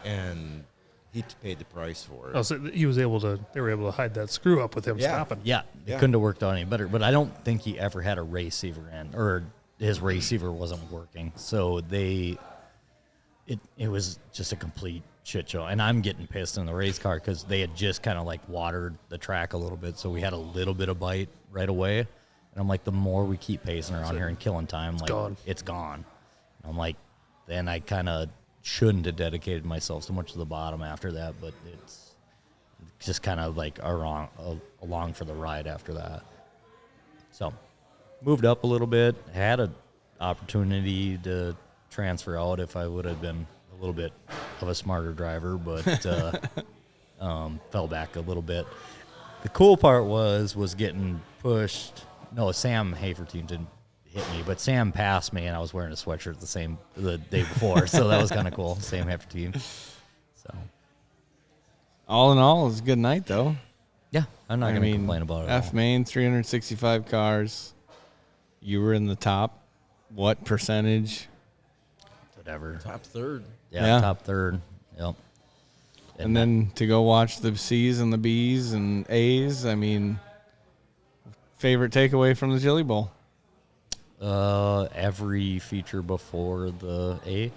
and he paid the price for it. Oh, so they were able to hide that screw up with him stopping. Yeah, it couldn't have worked out any better. But I don't think he ever had a receiver in, or his receiver wasn't working. So it was just a complete shit show. And I'm getting pissed in the race car because they had just kind of like watered the track a little bit, so we had a little bit of bite right away. And I'm like, the more we keep pacing around here and killing time, it's gone. And I'm like, then I kind of shouldn't have dedicated myself so much to the bottom after that, but it's just kind of like along for the ride after that. So moved up a little bit, had an opportunity to transfer out if I would have been a little bit of a smarter driver, but fell back a little bit. The cool part was getting pushed. No, Sam Hafertein didn't hit me, but Sam passed me, and I was wearing a sweatshirt the day before, so that was kind of cool. Sam Hafertein. So, all in all, it was a good night, though. Yeah, I'm not going to complain about it. F Main, 365 cars. You were in the top. What percentage? Whatever. Top third. Yeah, top third. Yep. And then to go watch the C's and the B's and A's, I mean, favorite takeaway from the Chili Bowl? Every feature before the A.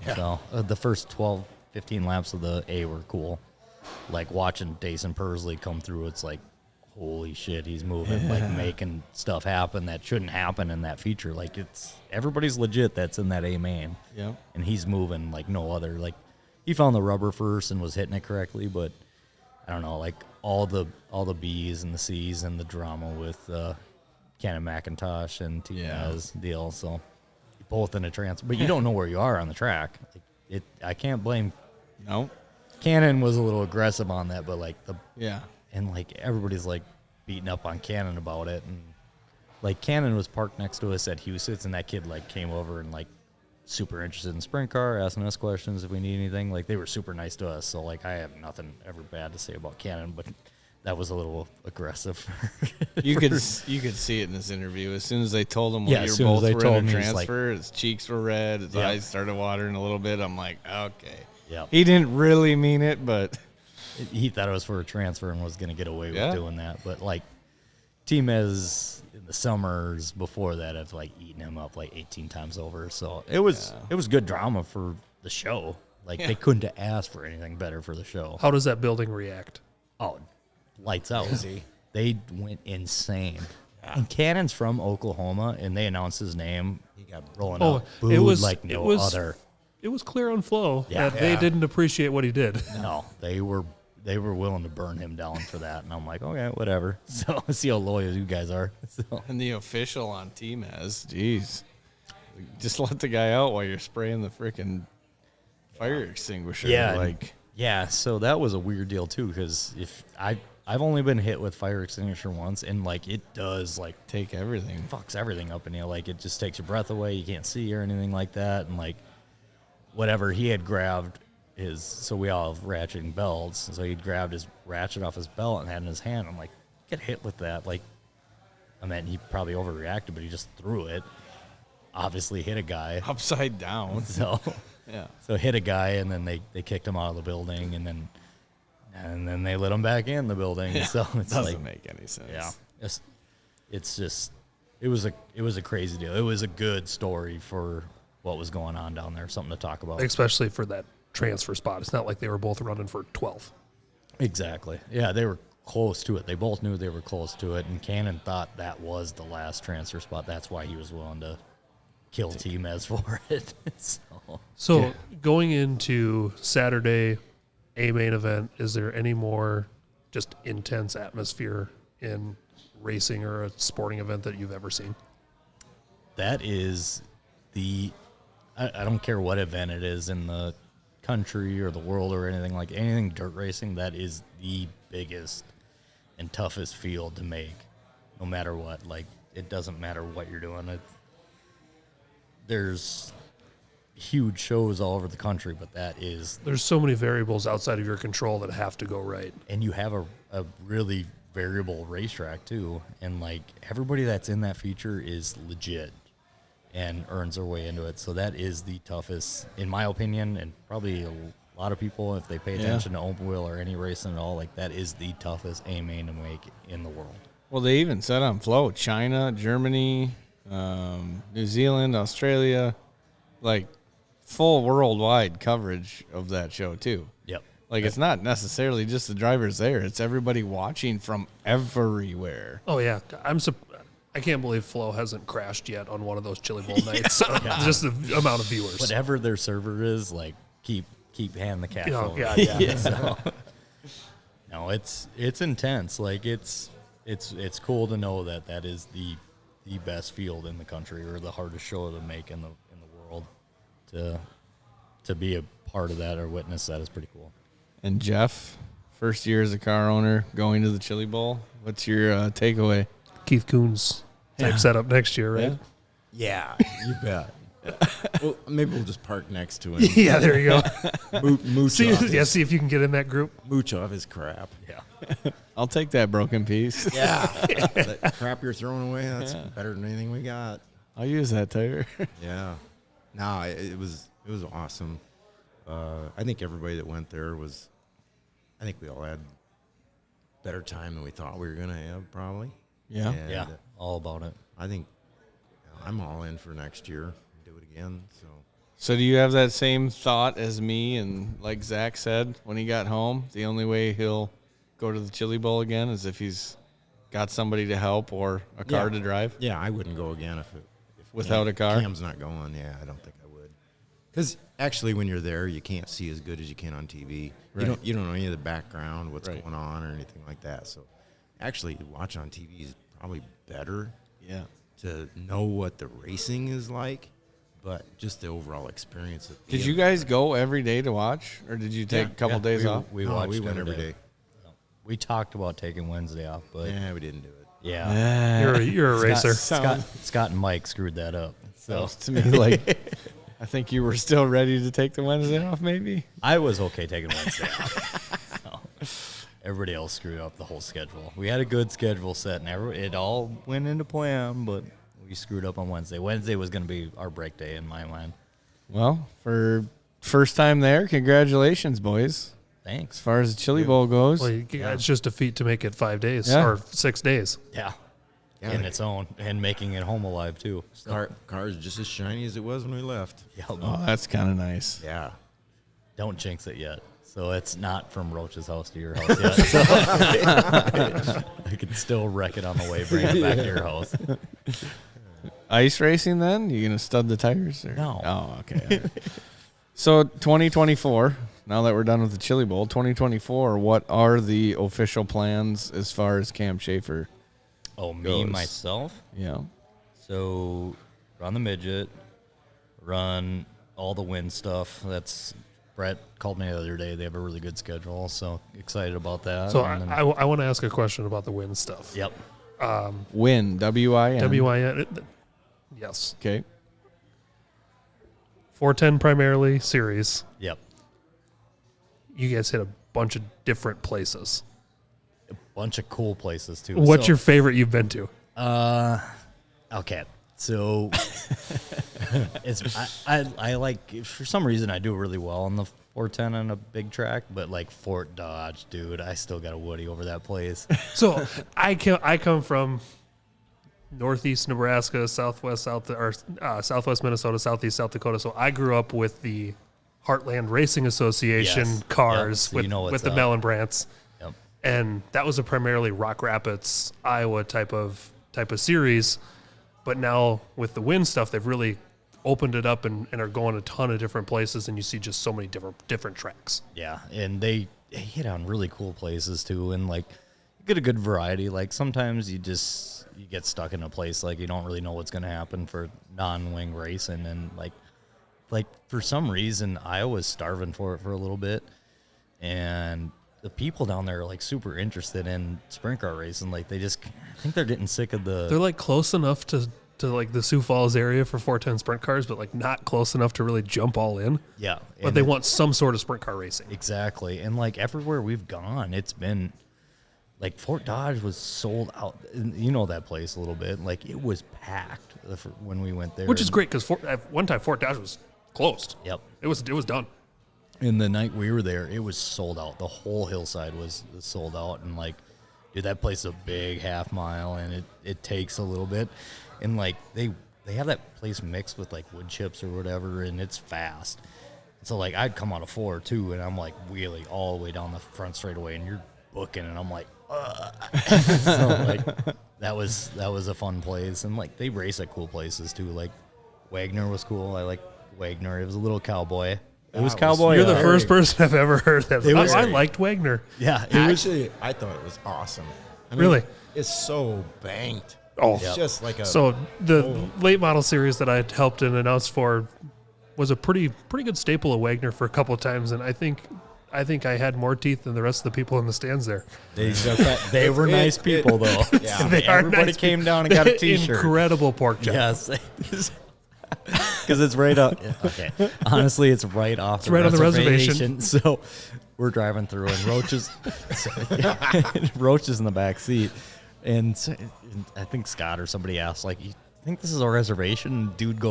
Yeah. So the first 12, 15 laps of the A were cool. Like watching Dason Pursley come through, it's like, holy shit, he's moving, like making stuff happen that shouldn't happen in that feature. Like everybody's legit that's in that A main. Yep. And he's moving like no other. Like he found the rubber first and was hitting it correctly, but I don't know, like all the B's and the C's and the drama with Cannon McIntosh and Tina's deal. So both in a transfer, but you don't know where you are on the track. Like I can't blame. No. Cannon was a little aggressive on that, but like and like everybody's like beating up on Cannon about it, and like Cannon was parked next to us at Huset's, and that kid like came over and like super interested in sprint car, asking us questions if we need anything. Like they were super nice to us, so like I have nothing ever bad to say about Cannon, but that was a little aggressive. You could see it in this interview. As soon as they told him you were both were in a transfer, his cheeks were red, his eyes started watering a little bit. I'm like, okay. Yeah. He didn't really mean it, but he thought it was for a transfer and was going to get away with doing that. But like Timez in the summers before that have like eaten him up like 18 times over. So it was good drama for the show. Like they couldn't have asked for anything better for the show. How does that building react? Oh, lights out. They went insane. Yeah. And Cannon's from Oklahoma, and they announced his name. He got rolling up. It was like no other. It was clear on flow that they didn't appreciate what he did. No, they were willing to burn him down for that, and I'm like, okay, whatever. So see how loyal you guys are. So. And the official on Timez, jeez, just let the guy out while you're spraying the freaking fire extinguisher. Yeah, so that was a weird deal too, because if I've only been hit with fire extinguisher once, and like it does like take everything, fucks everything up in you. Like it just takes your breath away. You can't see or anything like that, and like whatever he had grabbed so we all have ratcheting belts, so he'd grabbed his ratchet off his belt and had it in his hand. I'm like, get hit with that. Like, I mean, he probably overreacted, but he just threw it. Obviously hit a guy upside down. So so hit a guy, and then they kicked him out of the building, and then they let him back in the building. Yeah, so it doesn't make any sense. Yeah, it's just it was a crazy deal. It was a good story for what was going on down there, something to talk about, especially for that transfer spot. It's not like they were both running for 12th. Exactly. Yeah, they were close to it. They both knew they were close to it, and Cannon thought that was the last transfer spot. That's why he was willing to kill Timez for it. So going into Saturday, a main event, is there any more just intense atmosphere in racing or a sporting event that you've ever seen? That is I don't care what event it is in the country or the world or anything dirt racing, that is the biggest and toughest field to make, no matter what. Like, it doesn't matter what you're doing. There's huge shows all over the country, but there's so many variables outside of your control that have to go right. And you have a really variable racetrack too, and like everybody that's in that feature is legit. and earns their way into it. So that is the toughest, in my opinion, and probably a lot of people, if they pay attention to open wheel or any racing at all, like that is the toughest A main to make in the world. Well, they even said on float, China, Germany, New Zealand, Australia, like full worldwide coverage of that show too. Yep. Like it's not necessarily just the drivers there; it's everybody watching from everywhere. Oh yeah, I can't believe Flo hasn't crashed yet on one of those Chili Bowl nights. Just the amount of viewers. Whatever their server is, like keep hand the cash over. God, yeah. So, no, it's intense. Like it's cool to know that is the best field in the country or the hardest show to make in the world. To be a part of that or witness that is pretty cool. And Jeff, first year as a car owner, going to the Chili Bowl. What's your takeaway? Keith Coons type setup next year, right? Yeah, you bet. Well, maybe we'll just park next to him. Yeah, there you go. Mooch see, off see if you can get in that group. Mooch off his crap. Yeah. I'll take that broken piece. Yeah. That crap you're throwing away, that's better than anything we got. I'll use that tire. Yeah. No, it was awesome. I think everybody that went there I think we all had better time than we thought we were going to have, probably. Yeah. And yeah, all about it. I think I'm all in for next year. Do it again. So do you have that same thought as me? And like Zach said, when he got home, the only way he'll go to the Chili Bowl again is if he's got somebody to help or a car to drive? Yeah, I wouldn't go again if without a car? Cam's not going. Yeah, I don't think I would. Because actually, when you're there, you can't see as good as you can on TV. Right. You don't know any of the background, what's going on, or anything like that. So, actually, to watch on TV is probably better. Yeah. To know what the racing is like, but just the overall experience. Did you guys go every day to watch, or did you take a couple days off? We went every day. We talked about taking Wednesday off, but yeah, we didn't do it. Yeah, you're a racer. Scott and Mike screwed that up. So to me, like, I think you were still ready to take the Wednesday off. Maybe I was okay taking Wednesday off. So, everybody else screwed up the whole schedule. We had a good schedule set, and it all went into plan, but we screwed up on Wednesday. Wednesday was going to be our break day in my mind. Well, for first time there, congratulations, boys. Thanks. As far as the Chili Bowl goes. Well, it's just a feat to make it 5 days or 6 days. Yeah. In its own, and making it home alive, too. So. Car's just as shiny as it was when we left. Yeah, oh, that's kind of nice. Yeah. Don't jinx it yet. So it's not from Roach's house to your house yet. So I can still wreck it on the way, bring it back to your house. Ice racing then? You going to stud the tires? Or? No. Oh, okay. So 2024, now that we're done with the Chili Bowl, 2024, what are the official plans as far as Cam Schafer Oh, me, goes? myself? Yeah. So run the Midget, run all the wind stuff. Brett called me the other day. They have a really good schedule, so excited about that. So I want to ask a question about the win stuff. Yep. Win, W-I-N. W-I-N. Yes. Okay. 410 primarily, series. Yep. You guys hit a bunch of different places. A bunch of cool places, too. What's your favorite you've been to? Okay. So I like, for some reason, I do really well on the 410 on a big track, but like Fort Dodge, dude, I still got a Woody over that place. So I come from northeast Nebraska, southwest Minnesota, southeast South Dakota. So I grew up with the Heartland Racing Association cars so with the Mellenbrandts. Yep. And that was a primarily Rock Rapids, Iowa type of series. But now with the wind stuff, they've really opened it up and are going a ton of different places, and you see just so many different tracks. Yeah, and they hit on really cool places too, and like you get a good variety. Like sometimes you get stuck in a place like you don't really know what's going to happen for non-wing racing, and like for some reason Iowa's starving for it for a little bit, and the people down there are like super interested in sprint car racing. Like I think they're getting sick of They're like close enough to like the Sioux Falls area for 410 sprint cars, but like not close enough to really jump all in. Yeah. But they want some sort of sprint car racing. Exactly. And like everywhere we've gone, it's been Like Fort Dodge was sold out. You know that place a little bit. Like it was packed when we went there. Which is great because at one time Fort Dodge was closed. Yep. It was done. And the night we were there, it was sold out. The whole hillside was sold out. And like, dude, that place is a big half mile and it takes a little bit. And like they have that place mixed with like wood chips or whatever, and it's fast. So like I'd come out of 4 too, and I'm like wheeling all the way down the front straightaway, and you're booking, and I'm like, so like that was a fun place, and like they race at cool places too. Like Wagner was cool. I like Wagner. It was a little cowboy. It was cowboy. You're the first person I've ever heard that. I liked Wagner. Yeah, actually, I thought it was awesome. I mean, really, it's so banked. Oh, it's just like a. So the late model series that I helped and announced for was a pretty good staple of Wagner for a couple of times, and I think I had more teeth than the rest of the people in the stands there. They were nice people, though. Yeah, Everybody nice came down and got a T-shirt. Incredible pork chop. Yes, because it's right up. Okay, honestly, it's right off. It's right on the reservation. So we're driving through, and Roach is in the back seat, and I think Scott or somebody asked, like, "You think this is a reservation?" And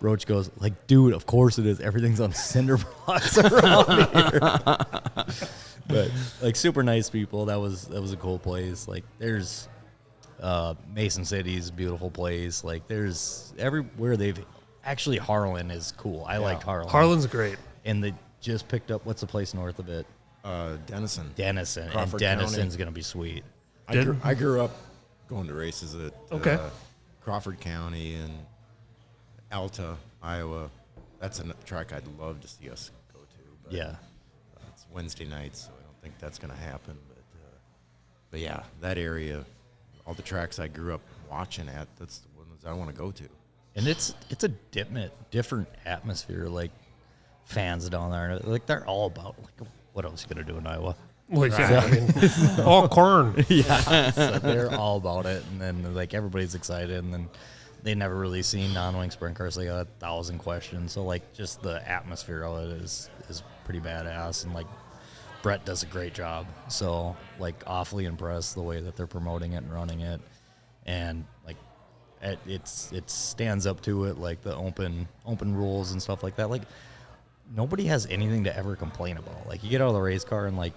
Roach goes, like, "Dude, of course it is. Everything's on cinder blocks around here." But like, super nice people. That was a cool place. Like, there's Mason City's a beautiful place. Like, there's everywhere they've. Actually, Harlan is cool. I liked Harlan. Harlan's great. And they just picked up, what's the place north of it? Denison. Crawford and Denison's going to be sweet. I grew up going to races at Crawford County and Alta, Iowa. That's a track I'd love to see us go to. But it's Wednesday nights, so I don't think that's going to happen. But yeah, that area, all the tracks I grew up watching at, that's the ones I want to go to. And it's a different atmosphere. Like, fans down there, like, they're all about, like, what else are you going to do in Iowa? Well, yeah, I mean, all corn. Yeah, so they're all about it. And then, like, everybody's excited. And then they never really seen non-wing sprint cars. They got 1,000 questions. So, like, just the atmosphere of it is pretty badass. And, like, Brett does a great job. So, like, awfully impressed the way that they're promoting it and running it. And, like, it stands up to it, like the open rules and stuff like that. Like, nobody has anything to ever complain about. Like, you get out of the race car and, like,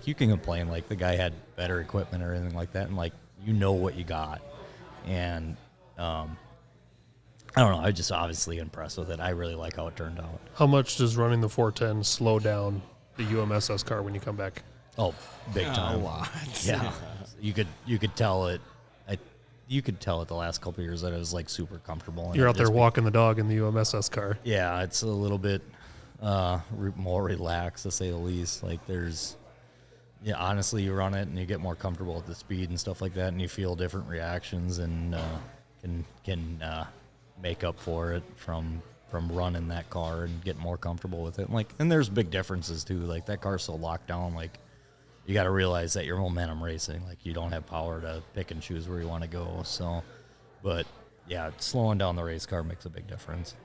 you can complain, like, the guy had better equipment or anything like that, and, like, you know what you got. And I don't know, I'm just obviously impressed with it. I really like how it turned out. How much does running the 410 slow down the UMSS car when you come back? Oh, big time. A lot. Yeah. You could tell it. You could tell it the last couple of years that it was, like, super comfortable. You're out there walking the dog in the UMSS car. Yeah, it's a little bit more relaxed, to say the least. Like, honestly, you run it and you get more comfortable at the speed and stuff like that, and you feel different reactions and can make up for it from running that car and getting more comfortable with it. And there's big differences too. Like, that car's so locked down, like, you got to realize that you're momentum racing. Like, you don't have power to pick and choose where you want to go. So, but yeah, slowing down the race car makes a big difference.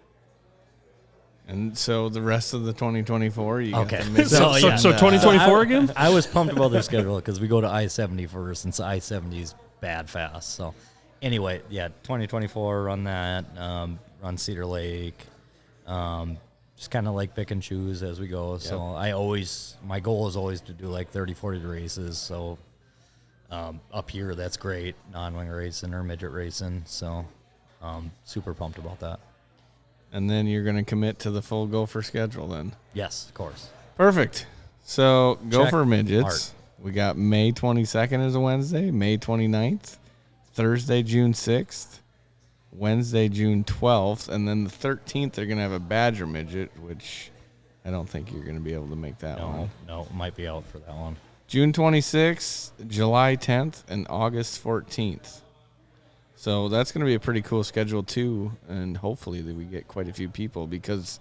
And so the rest of the 2024, you okay. got the Midget. So 2024 again? I was pumped about their schedule because we go to I-70 first, and I-70 is bad fast. So anyway, yeah, 2024, run that, run Cedar Lake. Just kind of like pick and choose as we go. Yep. So my goal is always to do like 30, 40 races. So up here, that's great. Non-wing racing or midget racing. So super pumped about that. And then you're going to commit to the full Gopher schedule then? Yes, of course. Perfect. So Gopher Check. Midgets. Art. We got May 22nd is a Wednesday, May 29th, Thursday, June 6th, Wednesday, June 12th, and then the 13th they're going to have a Badger Midget, which I don't think you're going to be able to make that one. No, might be out for that one. June 26th, July 10th, and August 14th. So that's going to be a pretty cool schedule too, and hopefully that we get quite a few people, because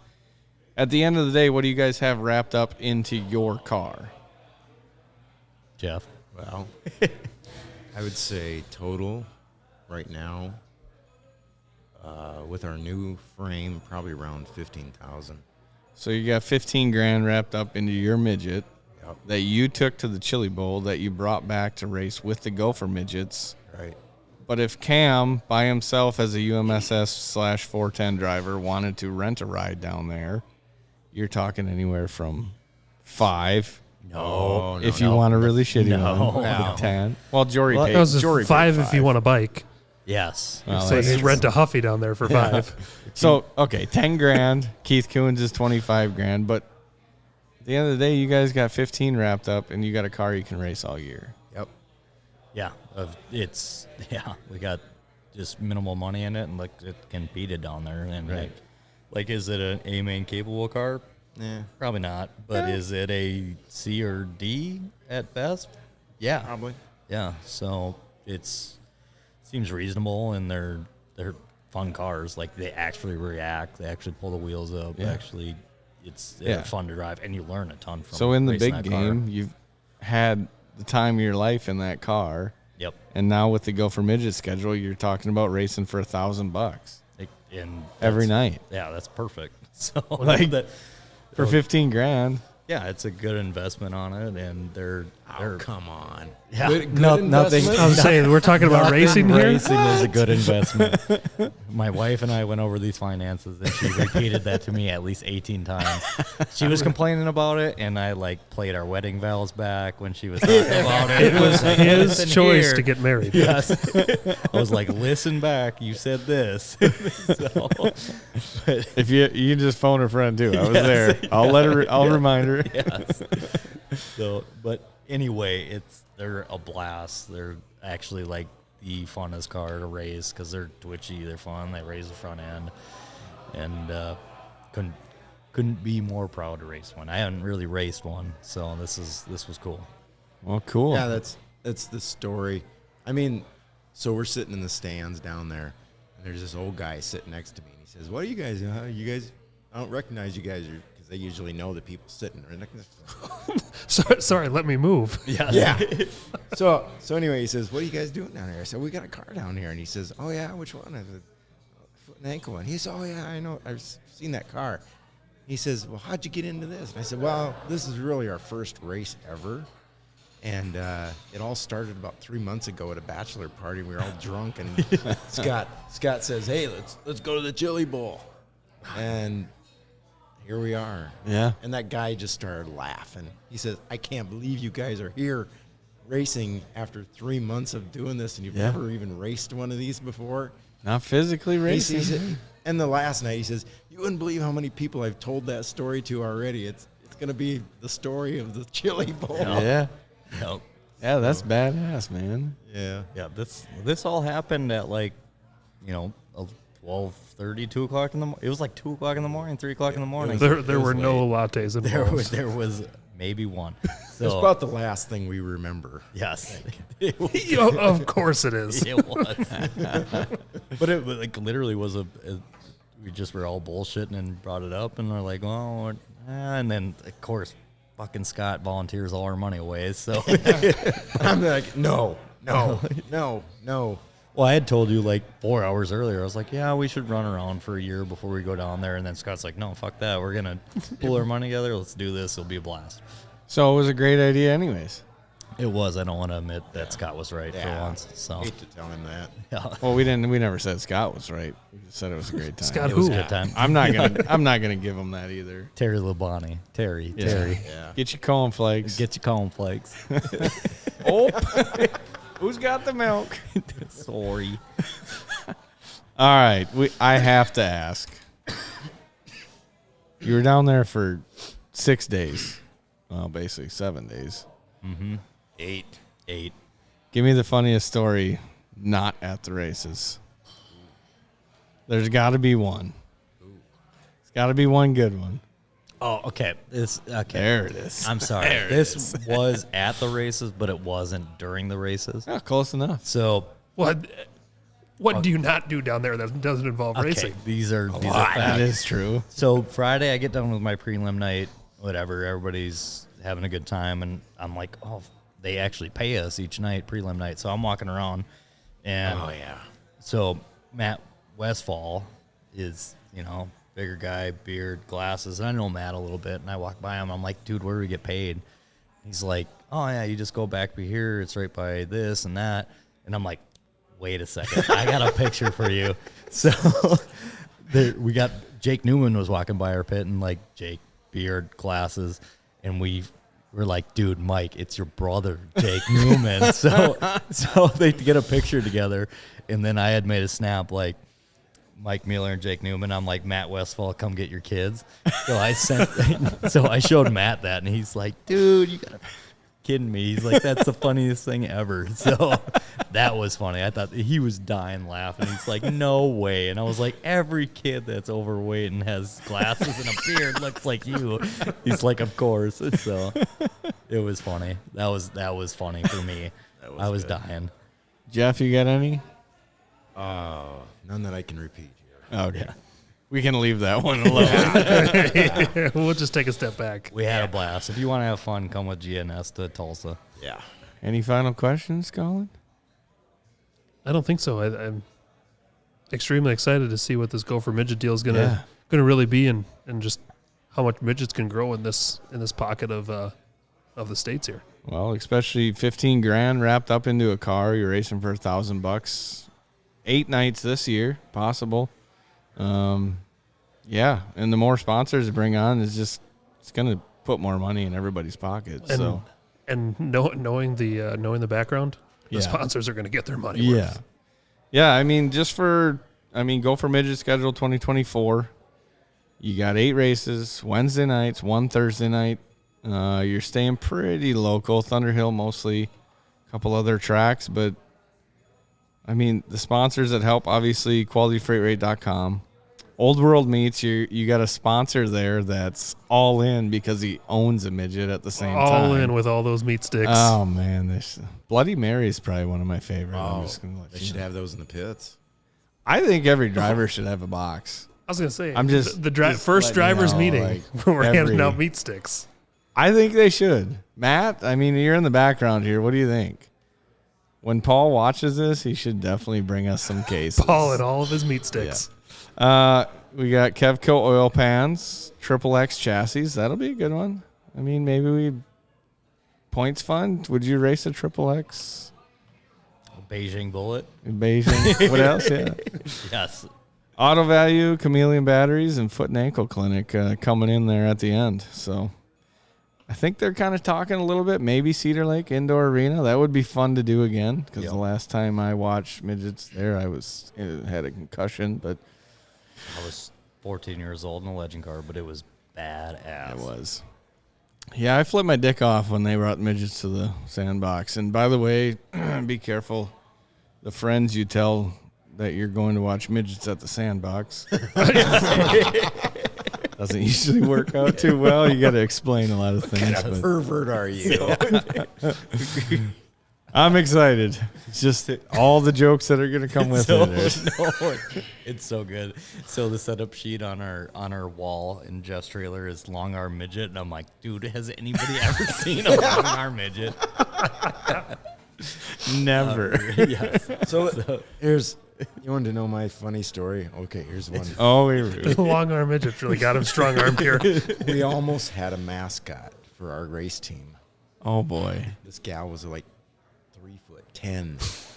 at the end of the day, what do you guys have wrapped up into your car? Jeff? Well, I would say total right now, with our new frame, probably around 15,000. So you got 15 grand wrapped up into your midget. that you took to the Chili Bowl that you brought back to race with the Gopher midgets. Right. But if Cam, by himself as a UMSS/410 driver, wanted to rent a ride down there, you're talking anywhere from 5. No, if you want a really shitty one, No. 10. Well, Jory paid. That was Jory just paid 5 if you want a bike. Yes. Well, So you rent a Huffy down there for 5. So, okay, 10 grand. Keith Coons is 25 grand. But at the end of the day, you guys got 15 wrapped up, and you got a car you can race all year. Yep. Yeah. We got just minimal money in it, and like it can beat it down there. And Right. like, is it an A-main capable car? Yeah. Probably not. But is it a C or D at best? Yeah. Probably. Yeah. So seems reasonable, and they're fun cars. Like they actually react. They actually pull the wheels up. Yeah. Actually, they're Yeah. fun to drive, and you learn a ton from. So in the racing big that car. game, you've had the time of your life in that car. Yep. And now with the Gopher Midget schedule, you're talking about racing for $1,000 And every that's- night. Yeah, that's perfect. So Like, for 15 grand. Yeah, it's a good investment on it, and they're come on. Yeah, Good nothing. investment? I was saying, we're talking about racing here? Racing is a good investment. My wife and I went over these finances, and she repeated that to me at least 18 times. She was complaining about it, and I played our wedding vows back when she was talking about it. It was his Listen choice here. to get married. Yes. I was like, listen back, you said this. So, but, If you can just phone her friend too. I was Yes, there. I'll yeah. remind her. Yes. So, but anyway, they're a blast. They're actually like the funnest car to race because they're twitchy, they're fun, they raise the front end, and couldn't be more proud to race one. I hadn't really raced one, so this was cool. Well, cool. Yeah, that's the story. I mean, so we're sitting in the stands down there, and there's this old guy sitting next to me, and he says, "What are you guys? I don't recognize you guys, because they usually know the people sitting right next to me." Sorry, let me move. Yeah. So anyway, he says, "What are you guys doing down here?" I said, "We got a car down here." And he says, "Oh yeah, which one?" I said, "Foot and ankle one." He says, "Oh yeah, I know. I've seen that car." He says, "Well, how'd you get into this?" And I said, "Well, this is really our first race ever. And it all started about 3 months ago at a bachelor party. We were all drunk, and Scott says, 'Hey, let's go to the Chili Bowl.' And here we are." Yeah. And that guy just started laughing. He says, "I can't believe you guys are here racing after 3 months of doing this, and you've Yeah. never even raced one of these before." Not physically He racing. says, and the last night he says, "You wouldn't believe how many people I've told that story to already. It's going to be the story of the Chili Bowl." Yeah. Yep. Yeah, that's badass, man. Yeah. Yeah, this all happened at 12:30, 2 o'clock in the morning. It was like 2 o'clock in the morning, 3 o'clock in the morning. There were no lattes involved. There was maybe one. So, It's about the last thing we remember. Yes. Of course it is. It was. But it literally was we just were all bullshitting and brought it up, and they're like, "Oh," and then of course, fucking Scott volunteers all our money away. So I'm like, no. Well, I had told you 4 hours earlier. I was like, "Yeah, we should run around for a year before we go down there." And then Scott's like, "No, fuck that. We're gonna pull our money together. Let's do this. It'll be a blast." So it was a great idea, anyways. It was. I don't want to admit that Scott was right for once. So hate to tell him that. Yeah. Well, we never said Scott was right. We just said it was a great time. Scott It was who? a good time. I'm not gonna give him that either. Terry Labonte. Terry. Yeah. Get your cornflakes. Get your cornflakes. Oh, who's got the milk? Sorry. All right, I have to ask. You were down there for 6 days. Well, basically 7 days. Mm-hmm. 8. Give me the funniest story not at the races. There's got to be one. There's got to be one good one. Oh, okay. Okay. There it is. I'm sorry. This was at the races, but it wasn't during the races. Oh, close enough. So What do you not do down there that doesn't involve racing? These are That facts. is true. So Friday, I get done with my prelim night. Whatever, everybody's having a good time, and I'm like, oh, they actually pay us each night, prelim night. So I'm walking around, and so Matt Westfall is, bigger guy, beard, glasses, and I know Matt a little bit, and I walk by him. I'm like, dude, where do we get paid? He's like, oh, yeah, you just go back by here. It's right by this and that. And I'm like, wait a second. I got a picture for you. So we got Jake Newman was walking by our pit and like Jake beard glasses. And we were like, dude, Mike, it's your brother, Jake Newman. So they get a picture together. And then I had made a snap like, Mike Mueller and Jake Newman. I'm like, Matt Westfall, come get your kids. So I showed Matt that, and he's like, dude, you gotta kidding me. He's like, that's the funniest thing ever. So that was funny. I thought he was dying laughing. He's like, no way. And I was like, every kid that's overweight and has glasses and a beard looks like you. He's like, of course. So it was funny. That was funny for me. I was dying. Jeff, you got any? None that I can repeat here. Okay. Yeah. We can leave that one alone. We'll just take a step back. We had a blast. If you want to have fun, come with GNS to Tulsa. Yeah. Any final questions, Colin? I don't think so. I'm extremely excited to see what this Gopher Midget deal is gonna really be, and just how much midgets can grow in this pocket of the states here. Well, especially $15,000 wrapped up into a car. You're racing for $1,000. 8 nights this year, possible. Yeah, and the more sponsors to bring on it's going to put more money in everybody's pocket. Knowing the background, the sponsors are going to get their money worth. Yeah. I mean, go for Midget schedule 2024. You got 8 races, Wednesday nights, 1 Thursday night. You're staying pretty local, Thunderhill mostly, a couple other tracks, but I mean, the sponsors that help, obviously, qualityfreightrate.com. Old World Meats, you got a sponsor there that's all in because he owns a midget at the same time. All in with all those meat sticks. Oh, man. Bloody Mary is probably one of my favorites. I'm just gonna let they you should know. have those in the pits. I think every driver should have a box. I was going to say, I'm just first drivers meeting, like, we're handing out meat sticks. I think they should. Matt, I mean, you're in the background here. What do you think? When Paul watches this, he should definitely bring us some cases. Paul and all of his meat sticks. Yeah. We got Kevco oil pans, XXX chassis. That'll be a good one. I mean, maybe points fund. Would you race a XXX? Beijing Bullet. Beijing. What else? Yeah. Yes. Auto Value, Chameleon Batteries, and Foot and Ankle Clinic coming in there at the end. So I think they're kind of talking a little bit. Maybe Cedar Lake Indoor Arena. That would be fun to do again because the last time I watched midgets there, I had a concussion. But I was 14 years old in a legend car, but it was badass. It was. Yeah, I flipped my dick off when they brought midgets to the sandbox. And by the way, be careful. The friends you tell that you're going to watch midgets at the sandbox. Doesn't usually work out too well. You got to explain a lot of things. What kind of pervert are you? I'm excited. It's just all the jokes that are going to come with it. It's so good. So the setup sheet on our wall in Jeff's trailer is long arm midget, and I'm like, dude, has anybody ever seen a long arm midget? Never. Yes. So here's. You wanted to know my funny story? Okay, here's one. Oh, the long arm midget really got him strong armed here. We almost had a mascot for our race team. Oh boy, this gal was like 3'10",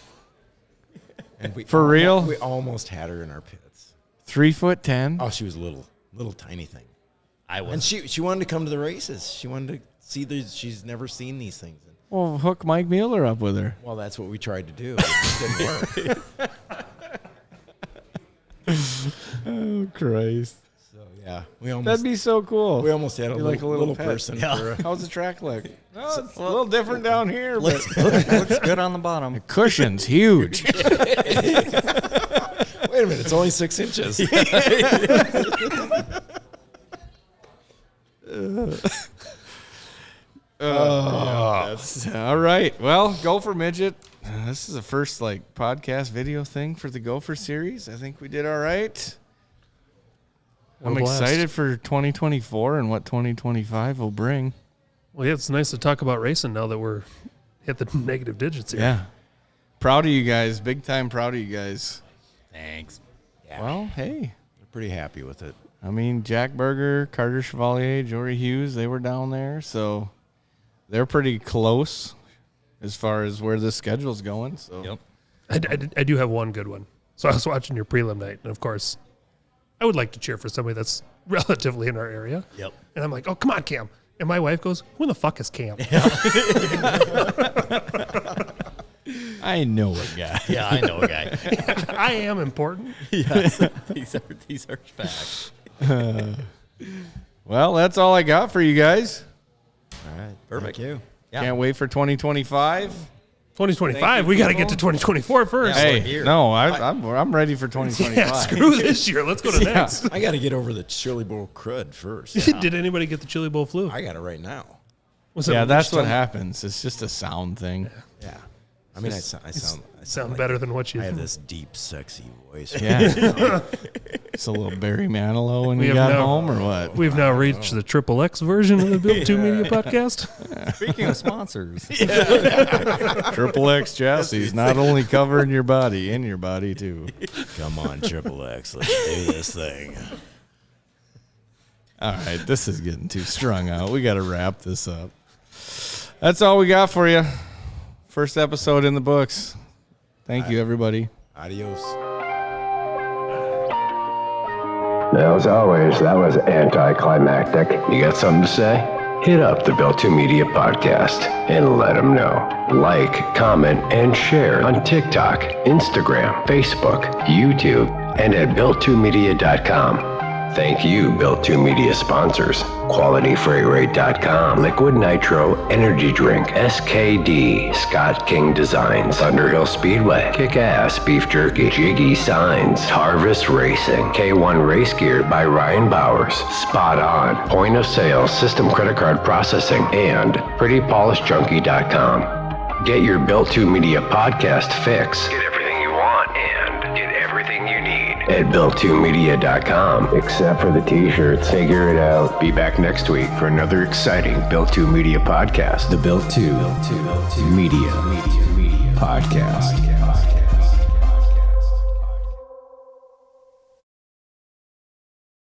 and for real, we almost had her in our pits. 3'10"? Oh, she was a little tiny thing. I was, and she wanted to come to the races. She wanted to see these. She's never seen these things. Well, hook Mike Mueller up with her. Well, that's what we tried to do. It didn't work. Oh Christ! So yeah, we almost. That'd be so cool. We almost had a little person. Yeah. How's the track look? No, it's a little different down here. Looks good on the bottom. The cushion's huge. Wait a minute, it's only 6 inches. All right. Well, Gopher Midget. This is the first podcast video thing for the Gopher series. I think we did all right. I'm excited for 2024 and what 2025 will bring. Well, yeah, it's nice to talk about racing now that we're hit the negative digits here. Yeah. Proud of you guys. Big time proud of you guys. Thanks. Yeah. Well, hey. We're pretty happy with it. I mean, Jack Berger, Carter Chevalier, Jory Hughes, they were down there. So they're pretty close as far as where the schedule's going. So I do have one good one. So I was watching your prelim night, and of course, I would like to cheer for somebody that's relatively in our area. Yep. And I'm like, oh, come on, Cam. And my wife goes, who the fuck is Cam? I know a guy. Yeah, I know a guy. I am important. Yes, these are facts. Well, that's all I got for you guys. All right. Perfect. Thank you. Yeah. Can't wait for 2025. 2025. We got to get to 2024 first. Hey, no, I'm ready for 2025. Yeah, screw this year. Let's go to next. I got to get over the Chili Bowl crud first. Did anybody get the Chili Bowl flu? I got it right now. Yeah, that's what happens. It's just a sound thing. Yeah. I mean, I sound like better than what you. I have this deep, sexy voice. Yeah. It's a little Barry Manilow when you got home, or what? We've now reached the XXX version of the Built 2 Media podcast. Speaking of sponsors, XXX chassis, not only covering your body, in your body too. Come on, XXX, let's do this thing. All right, this is getting too strung out. We got to wrap this up. That's all we got for you. First episode in the books. Thank you, everybody. Adios. Now, as always, that was anticlimactic. You got something to say? Hit up the Built 2 Media podcast and let them know. Like, comment, and share on TikTok, Instagram, Facebook, YouTube, and at built2media.com. Thank you, Built 2 Media sponsors. QualityFreightRate.com, Liquid Nitro Energy Drink, SKD, Scott King Designs, Thunderhill Speedway, Kick-Ass Beef Jerky, Jiggy Signs, Harvest Racing, K1 Race Gear by Ryan Bowers, Spot On, Point of Sale System Credit Card Processing, and PrettyPolishedJunkie.com. Get your Built 2 Media podcast fix. Get everything you want and get everything you need at built2media.com, except for the t-shirts. Figure it out. Be back next week for another exciting Built 2 Media podcast. The Built 2 Media Podcast.